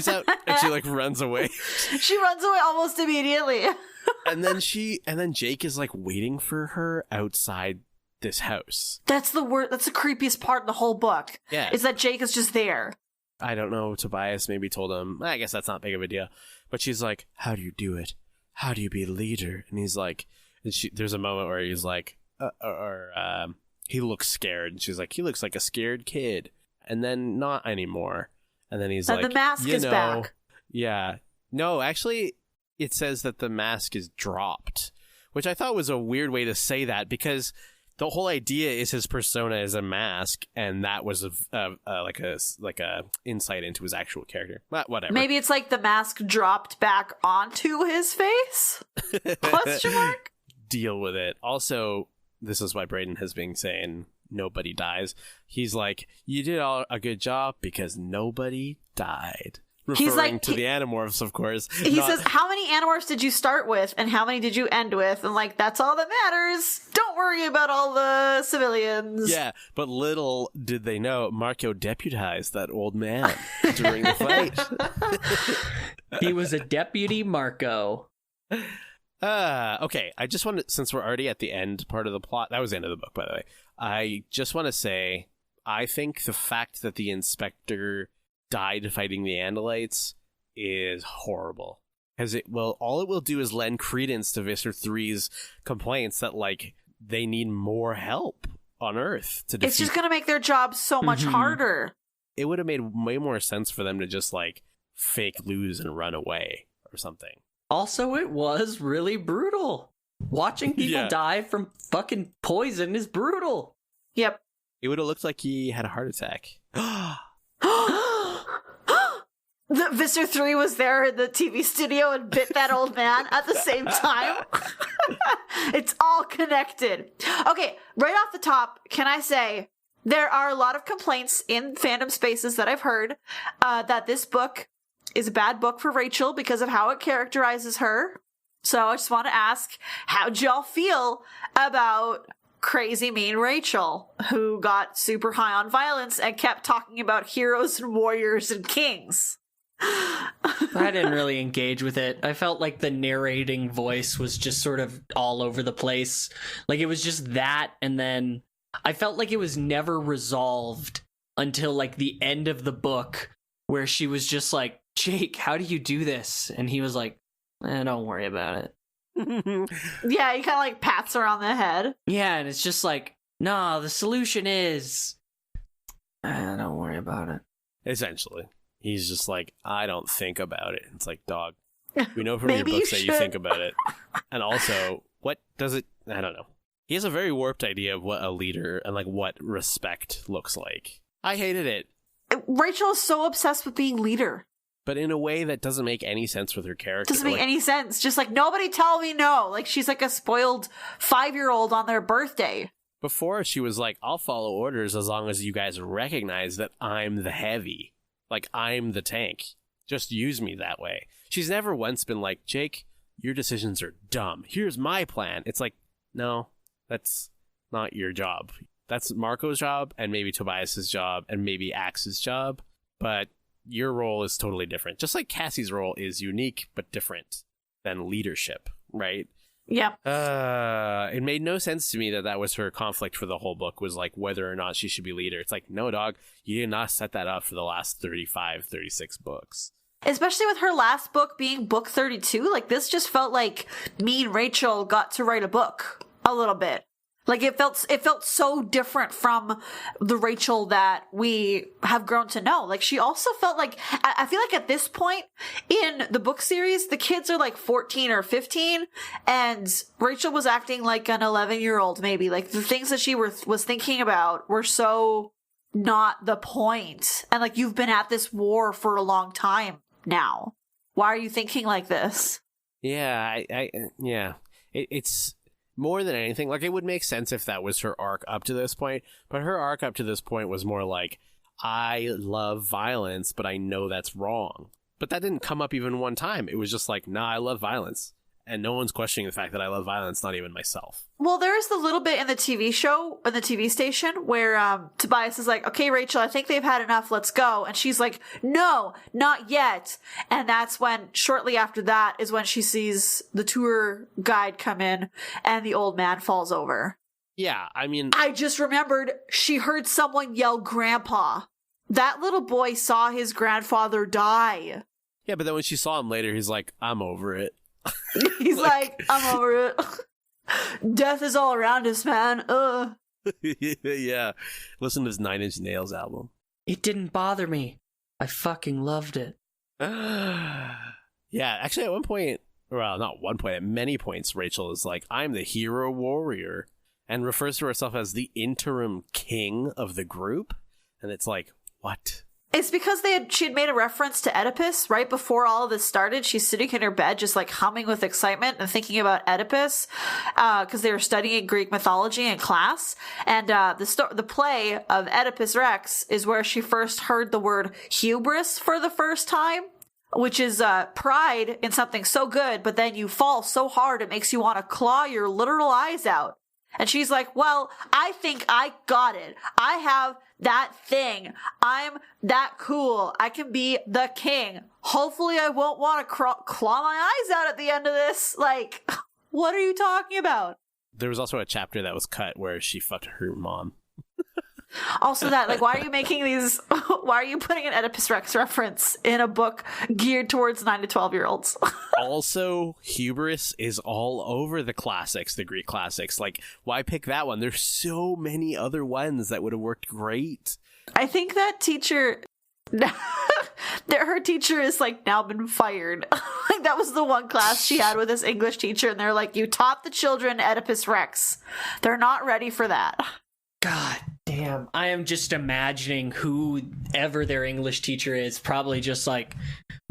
out, and she like runs away. She runs away almost immediately. and then Jake is like waiting for her outside this house. That's the creepiest part of the whole book. Yeah. Is that Jake is just there. I don't know, Tobias maybe told him, I guess that's not big of a deal. But she's like, how do you do it? How do you be a leader? And he's like, there's a moment where he's like, he looks scared. And she's like, he looks like a scared kid. And then not anymore. And then he's like, the mask is back. Yeah. No, actually, it says that the mask is dropped, which I thought was a weird way to say that, because the whole idea is his persona is a mask, and that was like a insight into his actual character. But whatever. Maybe it's like the mask dropped back onto his face? Question mark? Deal with it. Also, this is why Braden has been saying nobody dies. He's like, you did a good job because nobody died. Referring to the Animorphs, of course. He says, how many Animorphs did you start with and how many did you end with? And like, that's all that matters. Don't worry about all the civilians. Yeah, but little did they know, Marco deputized that old man during the fight. He was a deputy Marco. Okay, I just want to, since we're already at the end part of the plot, that was the end of the book, by the way, I just want to say, I think the fact that the Inspector died fighting the Andalites is horrible, because all it will do is lend credence to Visser 3's complaints that like they need more help on Earth to defeat. It's just gonna make their job so much harder. It would have made way more sense for them to just like fake lose and run away or something. Also, it was really brutal. Watching people die from fucking poison is brutal. Yep. It would have looked like he had a heart attack. The Visser 3 was there in the TV studio and bit that old man at the same time. It's all connected. Okay, right off the top, can I say there are a lot of complaints in fandom spaces that I've heard that this book is a bad book for Rachel because of how it characterizes her. So I just want to ask, how'd y'all feel about crazy mean Rachel, who got super high on violence and kept talking about heroes and warriors and kings? I didn't really engage with it. I felt like the narrating voice was just sort of all over the place. Like it was just that, and then I felt like it was never resolved until like the end of the book, where she was just like, Jake, how do you do this? And he was like, don't worry about it. Yeah, he kind of like pats her on the head. Yeah, and it's just like, no, the solution is, don't worry about it. Essentially. He's just like, I don't think about it. It's like, dog, we know from your Maybe books you that you should. think about it. And also, what does it, I don't know. He has a very warped idea of what a leader and like what respect looks like. I hated it. Rachel is so obsessed with being leader. But in a way that doesn't make any sense with her character. Doesn't make any sense. Just like, nobody tell me no. Like, she's like a spoiled 5-year-old on their birthday. Before, she was like, I'll follow orders as long as you guys recognize that I'm the heavy. Like, I'm the tank. Just use me that way. She's never once been like, Jake, your decisions are dumb. Here's my plan. It's like, no, that's not your job. That's Marco's job, and maybe Tobias's job, and maybe Axe's job. But your role is totally different. Just like Cassie's role is unique but different than leadership, right? Yep. It made no sense to me that was her conflict for the whole book, was like whether or not she should be leader. It's like, no, dog, you did not set that up for the last 35, 36 books. Especially with her last book being book 32, like this just felt like me and Rachel got to write a book a little bit. Like it felt so different from the Rachel that we have grown to know. Like she also felt like, I feel like at this point in the book series, the kids are like 14 or 15 and Rachel was acting like an 11-year-old maybe. Like the things that she was thinking about were so not the point. And like, you've been at this war for a long time now. Why are you thinking like this? Yeah, it's more than anything, like, it would make sense if that was her arc up to this point, but her arc up to this point was more like, I love violence, but I know that's wrong. But that didn't come up even one time. It was just like, nah, I love violence. And no one's questioning the fact that I love violence, not even myself. Well, there's the little bit in the TV show, in the TV station, where Tobias is like, okay, Rachel, I think they've had enough, let's go. And she's like, no, not yet. And that's when, shortly after that, is when she sees the tour guide come in and the old man falls over. Yeah, I mean... I just remembered she heard someone yell, Grandpa. That little boy saw his grandfather die. Yeah, but then when she saw him later, he's like, I'm over it. He's like, I'm over it. Death is all around us, man. Yeah. Listen to his 9 Inch Nails album. It didn't bother me. I fucking loved it. Yeah, actually at one point, well, not one point, at many points, Rachel is like, I'm the hero warrior, and refers to herself as the interim king of the group. And it's like, what? It's because she had made a reference to Oedipus right before all of this started. She's sitting in her bed just like humming with excitement and thinking about Oedipus because they were studying Greek mythology in class. And the play of Oedipus Rex is where she first heard the word hubris for the first time, which is pride in something so good, but then you fall so hard it makes you want to claw your literal eyes out. And she's like, well, I think I got it. I have that thing. I'm that cool. I can be the king. Hopefully I won't want to claw my eyes out at the end of this. Like, what are you talking about? There was also a chapter that was cut where she fucked her mom. Also that, like, why are you putting an Oedipus Rex reference in a book geared towards 9 to 12-year-olds? Also, hubris is all over the classics, the Greek classics. Like, why pick that one? There's so many other ones that would have worked great. I think that teacher... her teacher is, like, now been fired. Like, that was the one class she had with this English teacher, and they're like, you taught the children Oedipus Rex. They're not ready for that. God damn. I am just imagining whoever their English teacher is, probably just like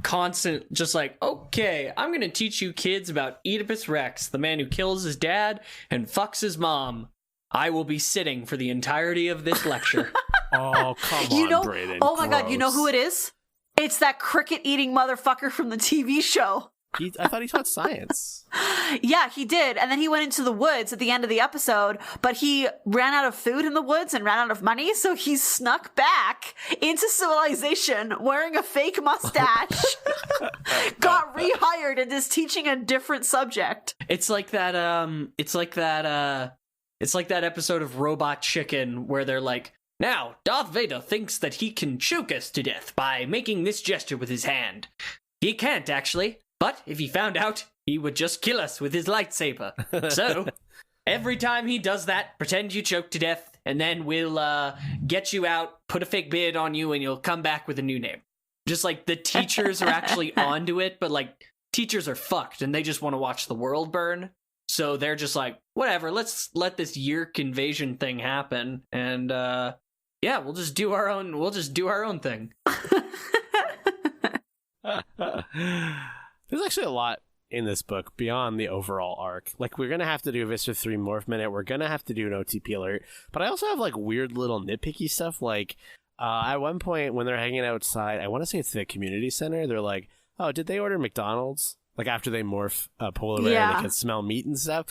constant, just like, okay, I'm going to teach you kids about Oedipus Rex, the man who kills his dad and fucks his mom. I will be sitting for the entirety of this lecture. Oh, come on, Brayden. Oh my God, you know who it is? It's that cricket-eating motherfucker from the TV show. I thought he taught science. Yeah, he did. And then he went into the woods at the end of the episode, but he ran out of food in the woods and ran out of money, so he snuck back into civilization wearing a fake mustache, got rehired, and is teaching a different subject. It's like that episode of Robot Chicken where they're like, now, Darth Vader thinks that he can choke us to death by making this gesture with his hand. He can't, actually. But if he found out, he would just kill us with his lightsaber. So, every time he does that, pretend you choke to death, and then we'll get you out, put a fake beard on you, and you'll come back with a new name. Just like the teachers are actually onto it, but like teachers are fucked, and they just want to watch the world burn. So they're just like, whatever, let's let this Yerk invasion thing happen, and yeah, we'll just do our own thing. There's actually a lot in this book beyond the overall arc. Like, we're going to have to do Visser 3 Morph Minute. We're going to have to do an OTP alert. But I also have, like, weird little nitpicky stuff. Like, at one point when they're hanging outside, I want to say it's the community center, they're like, oh, did they order McDonald's? Like, after they morph Polar Bear and they can smell meat and stuff.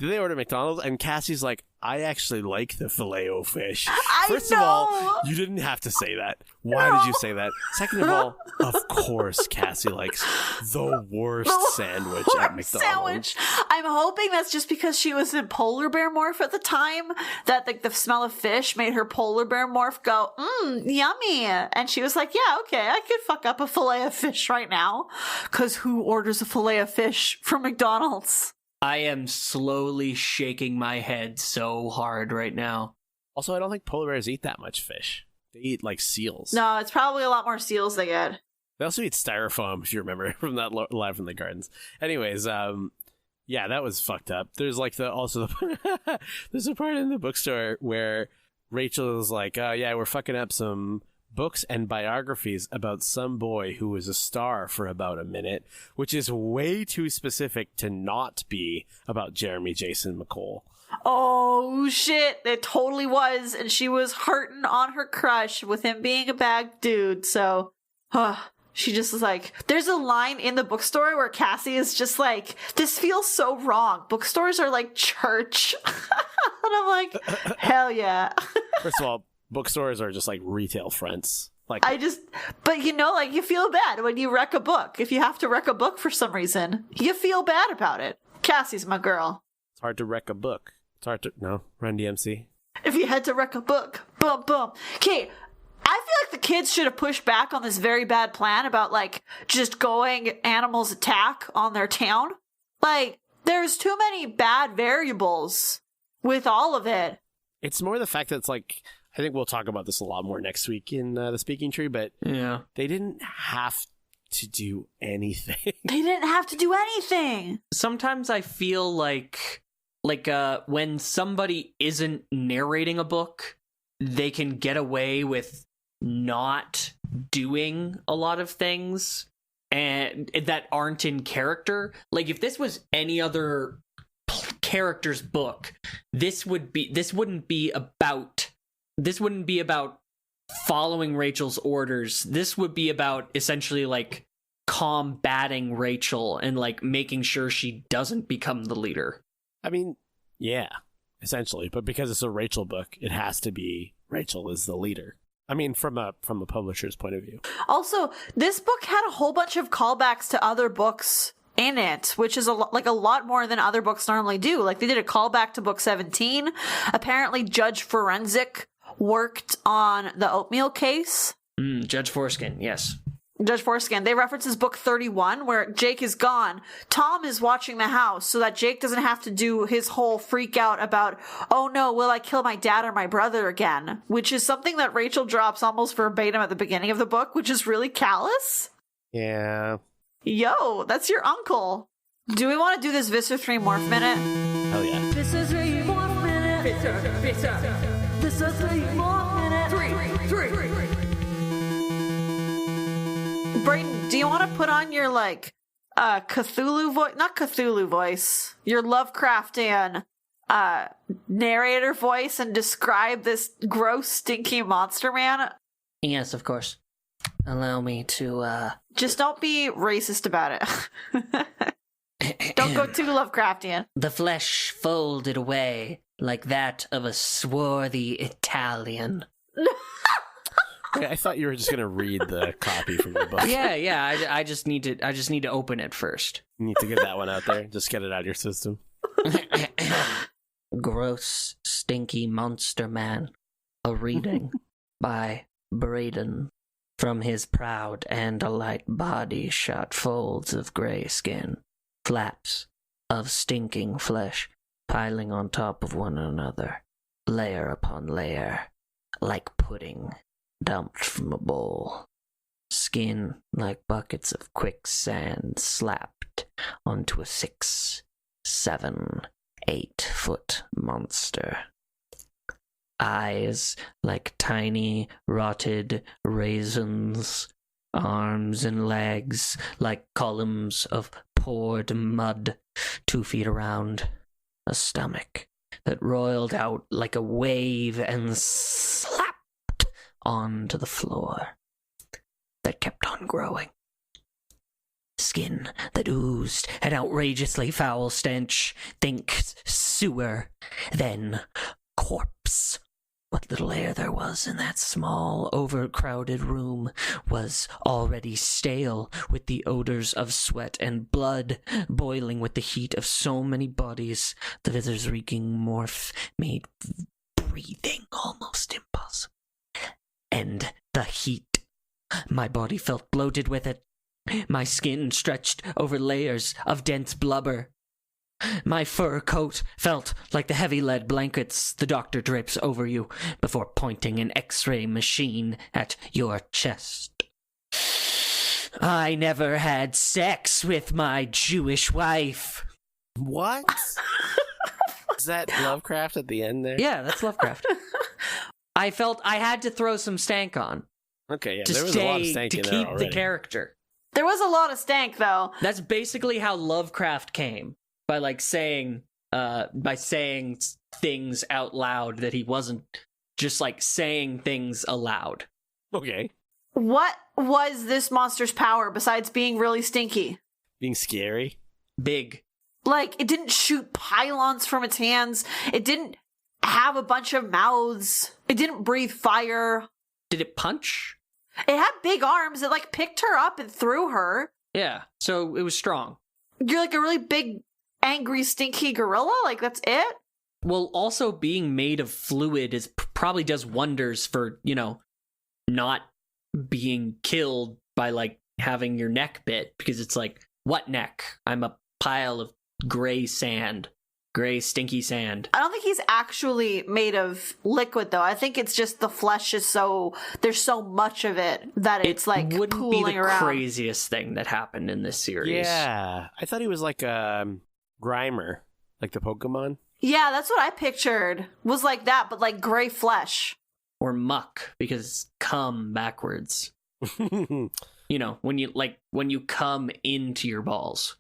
Did they order McDonald's? And Cassie's like, I actually like the Filet-O-Fish. First of all, you didn't have to say that. Why did you say that? Second of all, of course Cassie likes the worst sandwich at McDonald's. Sandwich. I'm hoping that's just because she was in polar bear morph at the time, that the smell of fish made her polar bear morph go, yummy. And she was like, yeah, okay, I could fuck up a fillet of fish right now. Because who orders a fillet of fish from McDonald's? I am slowly shaking my head so hard right now. Also, I don't think polar bears eat that much fish. They eat like seals. No, it's probably a lot more seals they get. They also eat styrofoam, if you remember from that Live from the Gardens. Anyways, yeah, that was fucked up. There's like there's a part in the bookstore where Rachel is like, yeah, we're fucking up some books and biographies about some boy who was a star for about a minute, which is way too specific to not be about Jeremy Jason McCole. Oh shit, it totally was, and she was hurting on her crush with him being a bad dude, so she just was like, there's a line in the bookstore where Cassie is just like, this feels so wrong. Bookstores are like church. And I'm like, hell yeah. First of all, bookstores are just like retail fronts. Like, but you feel bad when you wreck a book. If you have to wreck a book for some reason, you feel bad about it. Cassie's my girl. It's hard to wreck a book. Run DMC. If you had to wreck a book, boom, boom. Okay, I feel like the kids should have pushed back on this very bad plan about like just going animals attack on their town. Like, there's too many bad variables with all of it. It's more the fact that it's like, I think we'll talk about this a lot more next week in the Speaking Tree, but yeah, they didn't have to do anything. They didn't have to do anything. Sometimes I feel like when somebody isn't narrating a book, they can get away with not doing a lot of things and that aren't in character. Like if this was any other character's book, this wouldn't be about following Rachel's orders. This would be about essentially like combating Rachel and like making sure she doesn't become the leader. I mean, yeah, essentially, but because it's a Rachel book, it has to be Rachel is the leader. I mean, from a publisher's point of view. Also, this book had a whole bunch of callbacks to other books in it, which is a lot more than other books normally do. Like they did a callback to book 17. Apparently, Judge Forensic worked on the oatmeal case. Judge Foreskin, yes. Judge Foreskin. They reference his book 31, where Jake is gone. Tom is watching the house so that Jake doesn't have to do his whole freak out about, oh no, will I kill my dad or my brother again? Which is something that Rachel drops almost verbatim at the beginning of the book, which is really callous. Yeah. Yo, that's your uncle. Do we want to do this Visser 3 Morph Minute? Hell yeah. Visser 3 Morph Minute. Visser 3 Morph Minute. 3. Brayden, do you want to put on your, Cthulhu voice? Not Cthulhu voice. Your Lovecraftian narrator voice and describe this gross, stinky monster man? Yes, of course. Allow me to, Just don't be racist about it. Don't go too Lovecraftian. The flesh folded away like that of a swarthy Italian. Okay, I thought you were just gonna read the copy from the book. Yeah. I just need to open it first. You need to get that one out there. Just get it out of your system. Gross, stinky monster man. A reading by Braden. From his proud Andalite body shot folds of gray skin, flaps of stinking flesh piling on top of one another, layer upon layer, like pudding dumped from a bowl. Skin like buckets of quicksand slapped onto a 6, 7, 8 foot monster. Eyes like tiny rotted raisins, arms and legs like columns of poured mud 2 feet around, a stomach that roiled out like a wave and slapped onto the floor, that kept on growing. Skin that oozed an outrageously foul stench, think sewer, then corpse. What little air there was in that small, overcrowded room was already stale with the odors of sweat and blood, boiling with the heat of so many bodies. The wither's reeking morph made breathing almost impossible. And the heat. My body felt bloated with it. My skin stretched over layers of dense blubber. My fur coat felt like the heavy lead blankets the doctor drapes over you before pointing an X-ray machine at your chest. I never had sex with my Jewish wife. What? Is that Lovecraft at the end there? Yeah, that's Lovecraft. I felt I had to throw some stank on. Okay, yeah, to there was stay, a lot of stank to in there keep already. the character. There was a lot of stank, though. That's basically how Lovecraft came, by like saying things out loud that he wasn't just like saying things aloud. Okay. What was this monster's power besides being really stinky? Being scary. Big. Like, it didn't shoot pylons from its hands. It didn't have a bunch of mouths. It didn't breathe fire. Did it punch? It had big arms. It, like, picked her up and threw her. Yeah, so it was strong. You're like a really big, angry, stinky gorilla? Like, that's it? Well, also being made of fluid probably does wonders for, not being killed by, like, having your neck bit, because it's like, what neck? I'm a pile of gray sand. Gray, stinky sand. I don't think he's actually made of liquid, though. I think it's just the flesh is there's so much of it that it's like wouldn't pooling be the around. craziest thing that happened in this series. Yeah. I thought he was like a Grimer, like the Pokemon. Yeah, that's what I pictured. Was like that, but like gray flesh. Or muck, because cum backwards. When you come into your balls.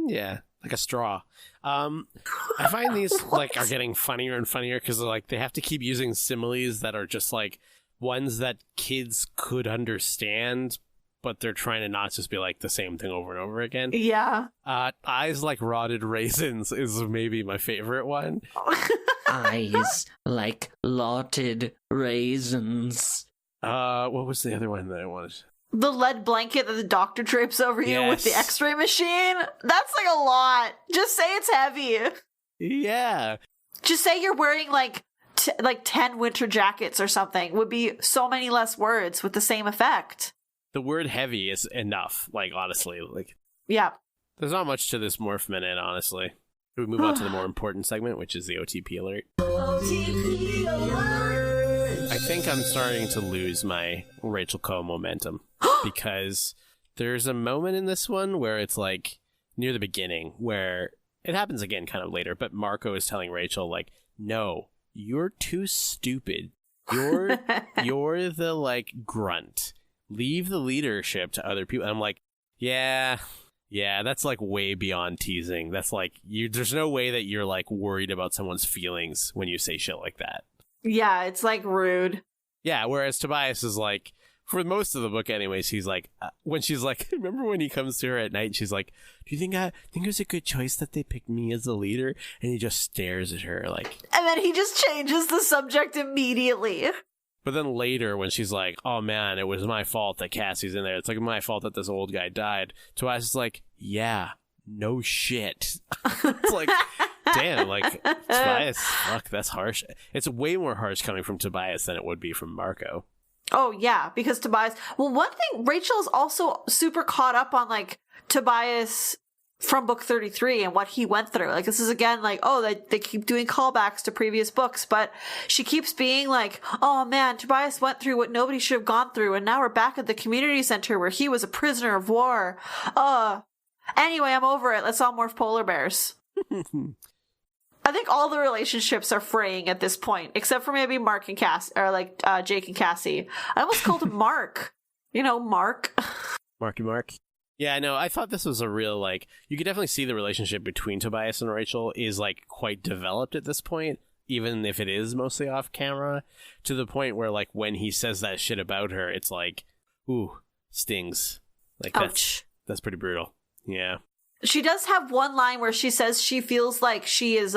Yeah, like a straw. I find these like are getting funnier and funnier because like they have to keep using similes that are just like ones that kids could understand, but they're trying to not just be like the same thing over and over again. Yeah. Eyes like rotted raisins is maybe my favorite one. Eyes like lotted raisins. What was the other one that I wanted? The lead blanket that the doctor drapes over you with the Yes. x-ray machine. That's like a lot. Just say it's heavy. Yeah. Just say you're wearing like 10 winter jackets or something. Would be so many less words with the same effect. The word heavy is enough, like honestly. Like Yeah. there's not much to this morph minute, honestly. We move on to the more important segment, which is the OTP alert. I think I'm starting to lose my Rachel Coe momentum because there's a moment in this one where it's like near the beginning where it happens again kind of later, but Marco is telling Rachel like, no, you're too stupid. You're the like grunt. Leave the leadership to other people. And I'm like, yeah, that's like way beyond teasing. That's like there's no way that you're like worried about someone's feelings when you say shit like that. Yeah, it's like rude. Yeah, whereas Tobias is like, for most of the book anyways, he's like, when she's like, remember when he comes to her at night and she's like, do you think it was a good choice that they picked me as the leader? And he just stares at her like... And then he just changes the subject immediately. But then later when she's like, oh man, it was my fault that Cassie's in there. It's like my fault that this old guy died. Tobias is like, yeah, no shit. It's like... Damn, like, Tobias, fuck, that's harsh. It's way more harsh coming from Tobias than it would be from Marco. Oh, yeah, because Tobias... Well, one thing, Rachel's also super caught up on, like, Tobias from book 33 and what he went through. Like, this is, again, like, they keep doing callbacks to previous books, but she keeps being like, oh, man, Tobias went through what nobody should have gone through, and now we're back at the community center where he was a prisoner of war. Anyway, I'm over it. Let's all morph polar bears. I think all the relationships are fraying at this point, except for maybe Mark and Cass, or like Jake and Cassie. I almost called him Mark. Mark. Mark. Yeah, no, I thought this was a real, like, you could definitely see the relationship between Tobias and Rachel is, like, quite developed at this point, even if it is mostly off camera, to the point where, like, when he says that shit about her, it's like, ooh, stings. Like, ouch. That's pretty brutal. Yeah. She does have one line where she says she feels like she is,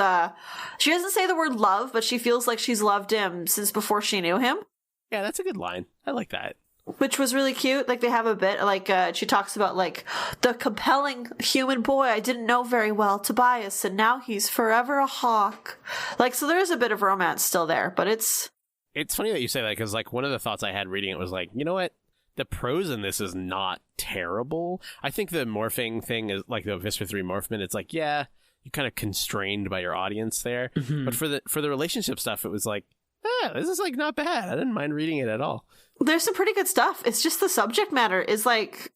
she doesn't say the word love, but she feels like she's loved him since before she knew him. Yeah, that's a good line. I like that. Which was really cute. Like, they have a bit, like, she talks about, like, the compelling human boy I didn't know very well, Tobias, and now he's forever a hawk. Like, so there is a bit of romance still there, but it's funny that you say that, because, like, one of the thoughts I had reading it was, like, you know what? The prose in this is not terrible. I think the morphing thing is, like, the Visper 3 Morphman, it's like, yeah, you're kind of constrained by your audience there. Mm-hmm. But for the relationship stuff, it was like, this is, like, not bad. I didn't mind reading it at all. There's some pretty good stuff. It's just the subject matter is like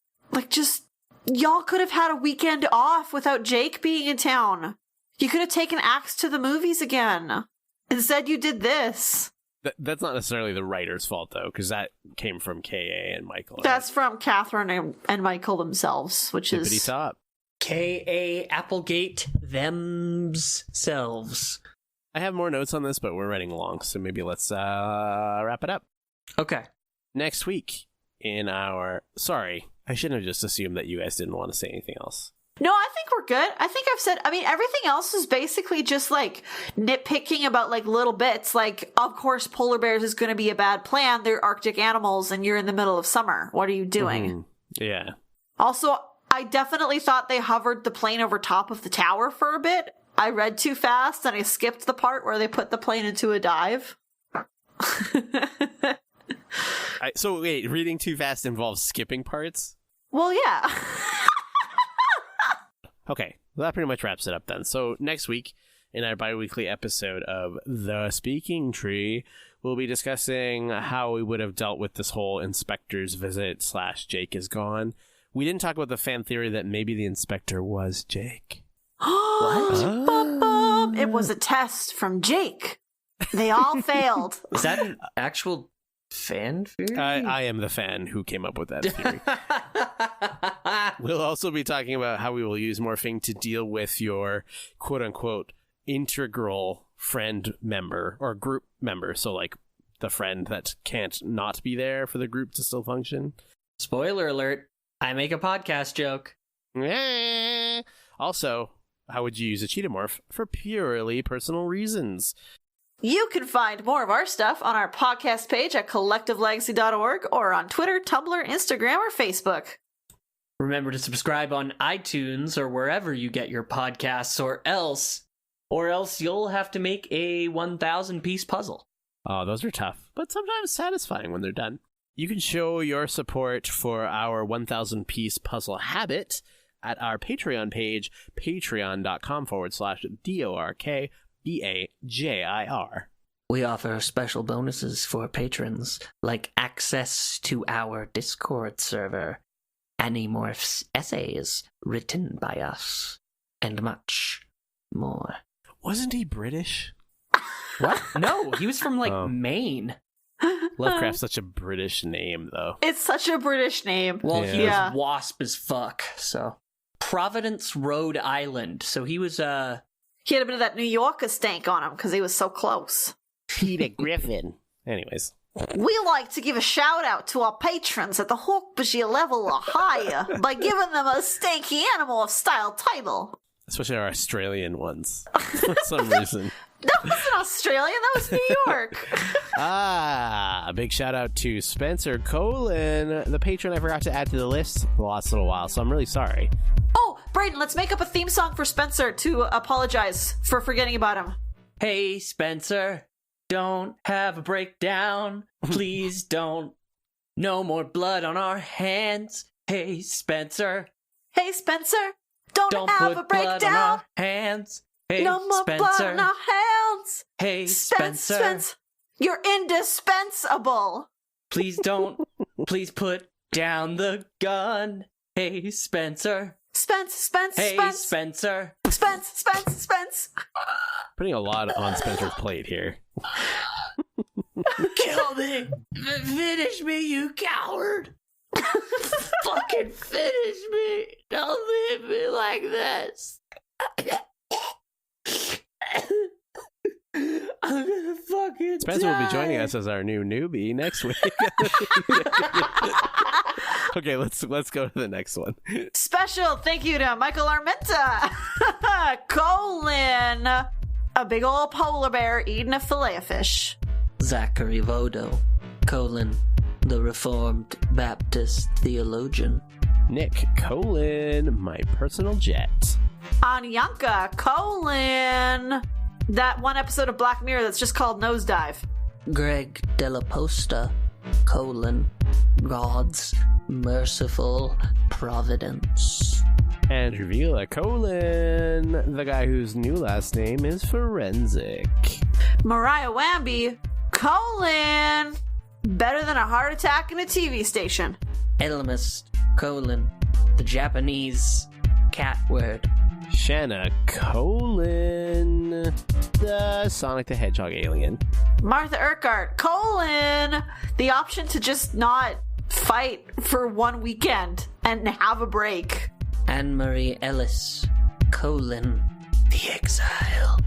just, y'all could have had a weekend off without Jake being in town. You could have taken Axe to the movies again. Instead, you did this. That's not necessarily the writer's fault, though, because that came from K.A. and Michael. That's from Catherine and Michael themselves, which Tippity is... top. K.A. Applegate themselves. I have more notes on this, but we're running along, so maybe let's wrap it up. Okay. Next week in our... Sorry, I shouldn't have just assumed that you guys didn't want to say anything else. No, I think we're good. I think I've said... I mean, everything else is basically just, like, nitpicking about, like, little bits. Like, of course, polar bears is going to be a bad plan. They're Arctic animals, and you're in the middle of summer. What are you doing? Mm-hmm. Yeah. Also, I definitely thought they hovered the plane over top of the tower for a bit. I read too fast, and I skipped the part where they put the plane into a dive. So wait, reading too fast involves skipping parts? Well, yeah. Okay, well, that pretty much wraps it up then. So next week, in our bi-weekly episode of The Speaking Tree, we'll be discussing how we would have dealt with this whole inspector's visit / Jake is gone. We didn't talk about the fan theory that maybe the inspector was Jake. What? Bum, bum. It was a test from Jake. They all failed. Is that an actual fan theory? I am the fan who came up with that theory. We'll also be talking about how we will use morphing to deal with your quote-unquote integral friend member or group member. So, like, the friend that can't not be there for the group to still function. Spoiler alert, I make a podcast joke. Also, how would you use a cheetah morph for purely personal reasons? You can find more of our stuff on our podcast page at collectivelegacy.org or on Twitter, Tumblr, Instagram, or Facebook. Remember to subscribe on iTunes or wherever you get your podcasts, or else you'll have to make a 1,000-piece puzzle. Oh, those are tough, but sometimes satisfying when they're done. You can show your support for our 1,000-piece puzzle habit at our Patreon page, patreon.com/DORKBAJIR. We offer special bonuses for patrons, like access to our Discord server, Animorphs essays written by us, and much more. Wasn't he British? What? No, he was from, Maine. Lovecraft's such a British name, though. It's such a British name. Well, he was WASP as fuck, so... Providence, Rhode Island. So he was, He had a bit of that New Yorker stank on him because he was so close. Peter Griffin. Anyways. We like to give a shout out to our patrons at the Dork-Bajir level or higher by giving them a stanky Animorphs style title. Especially our Australian ones, for some reason. That wasn't Australian, that was New York. A big shout out to Spencer Colin, the patron I forgot to add to the list the last little while, so I'm really sorry. Oh, Brayden, let's make up a theme song for Spencer to apologize for forgetting about him. Hey, Spencer, don't have a breakdown. Please don't. No more blood on our hands. Hey, Spencer. Hey, Spencer, don't have put a breakdown. Blood on our hands. Hey, no more Spencer. blood on our hands. Hey, Spencer. Spence, you're indispensable. Please don't. Please put down the gun. Hey, Spencer. Spence. Hey, Spencer. Spence. Putting a lot on Spencer's plate here. Kill me. Finish me, you coward. Fucking finish me. Don't leave me like this. I'm gonna fucking Spencer die. will be joining us as our new newbie next week. Okay, let's go to the next one. Special thank you to Michael Armenta. Colon. A big old polar bear eating a fillet of fish. Zachary Vodo, the Reformed Baptist theologian. Nick Colon, my personal jet. Anyanka. That one episode of Black Mirror that's just called Nosedive. Greg Della Posta, God's merciful providence. Andrew Vila Colon, the guy whose new last name is Forensic. Mariah Wamby. Better than a heart attack in a TV station. Elmist, the Japanese cat word. Shanna Colon, the Sonic the Hedgehog alien. Martha Urquhart. The option to just not fight for one weekend and have a break. Anne-Marie Ellis, the exile.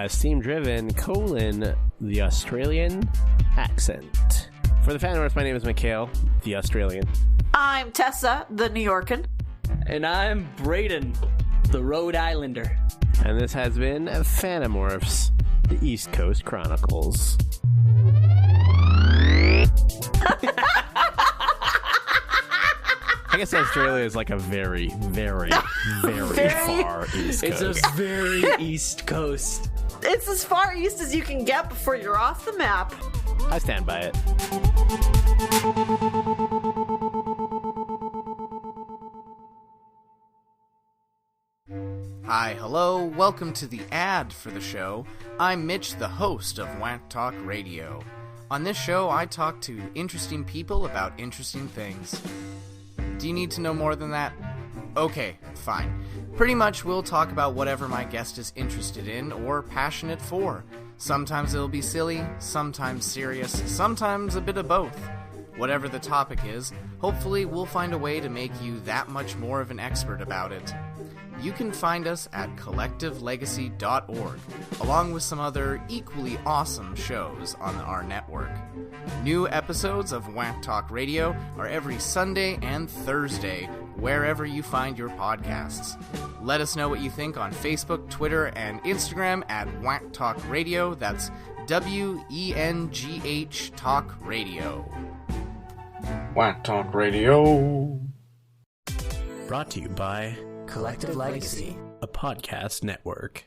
Steam Driven, the Australian accent. For the Fanworth, my name is Mikhail, the Australian. I'm Tessa, the New Yorkan. And I'm Brayden, the Rhode Islander. And this has been Fanimorphs, the East Coast Chronicles. I guess Australia is like a very, very, very far East Coast. It's a very East Coast. It's as far east as you can get before you're off the map. I stand by it. Hi, hello, welcome to the ad for the show. I'm Mitch, the host of Whack Talk Radio. On this show, I talk to interesting people about interesting things. Do you need to know more than that? Okay, fine. Pretty much we'll talk about whatever my guest is interested in or passionate for. Sometimes it'll be silly, sometimes serious, sometimes a bit of both. Whatever the topic is, hopefully we'll find a way to make you that much more of an expert about it. You can find us at collectivelegacy.org, along with some other equally awesome shows on our network. New episodes of Whack Talk Radio are every Sunday and Thursday, wherever you find your podcasts. Let us know what you think on Facebook, Twitter, and Instagram at Whack Talk Radio. That's WENGH Talk Radio. Whack Talk Radio. Brought to you by Collective Legacy. a podcast network.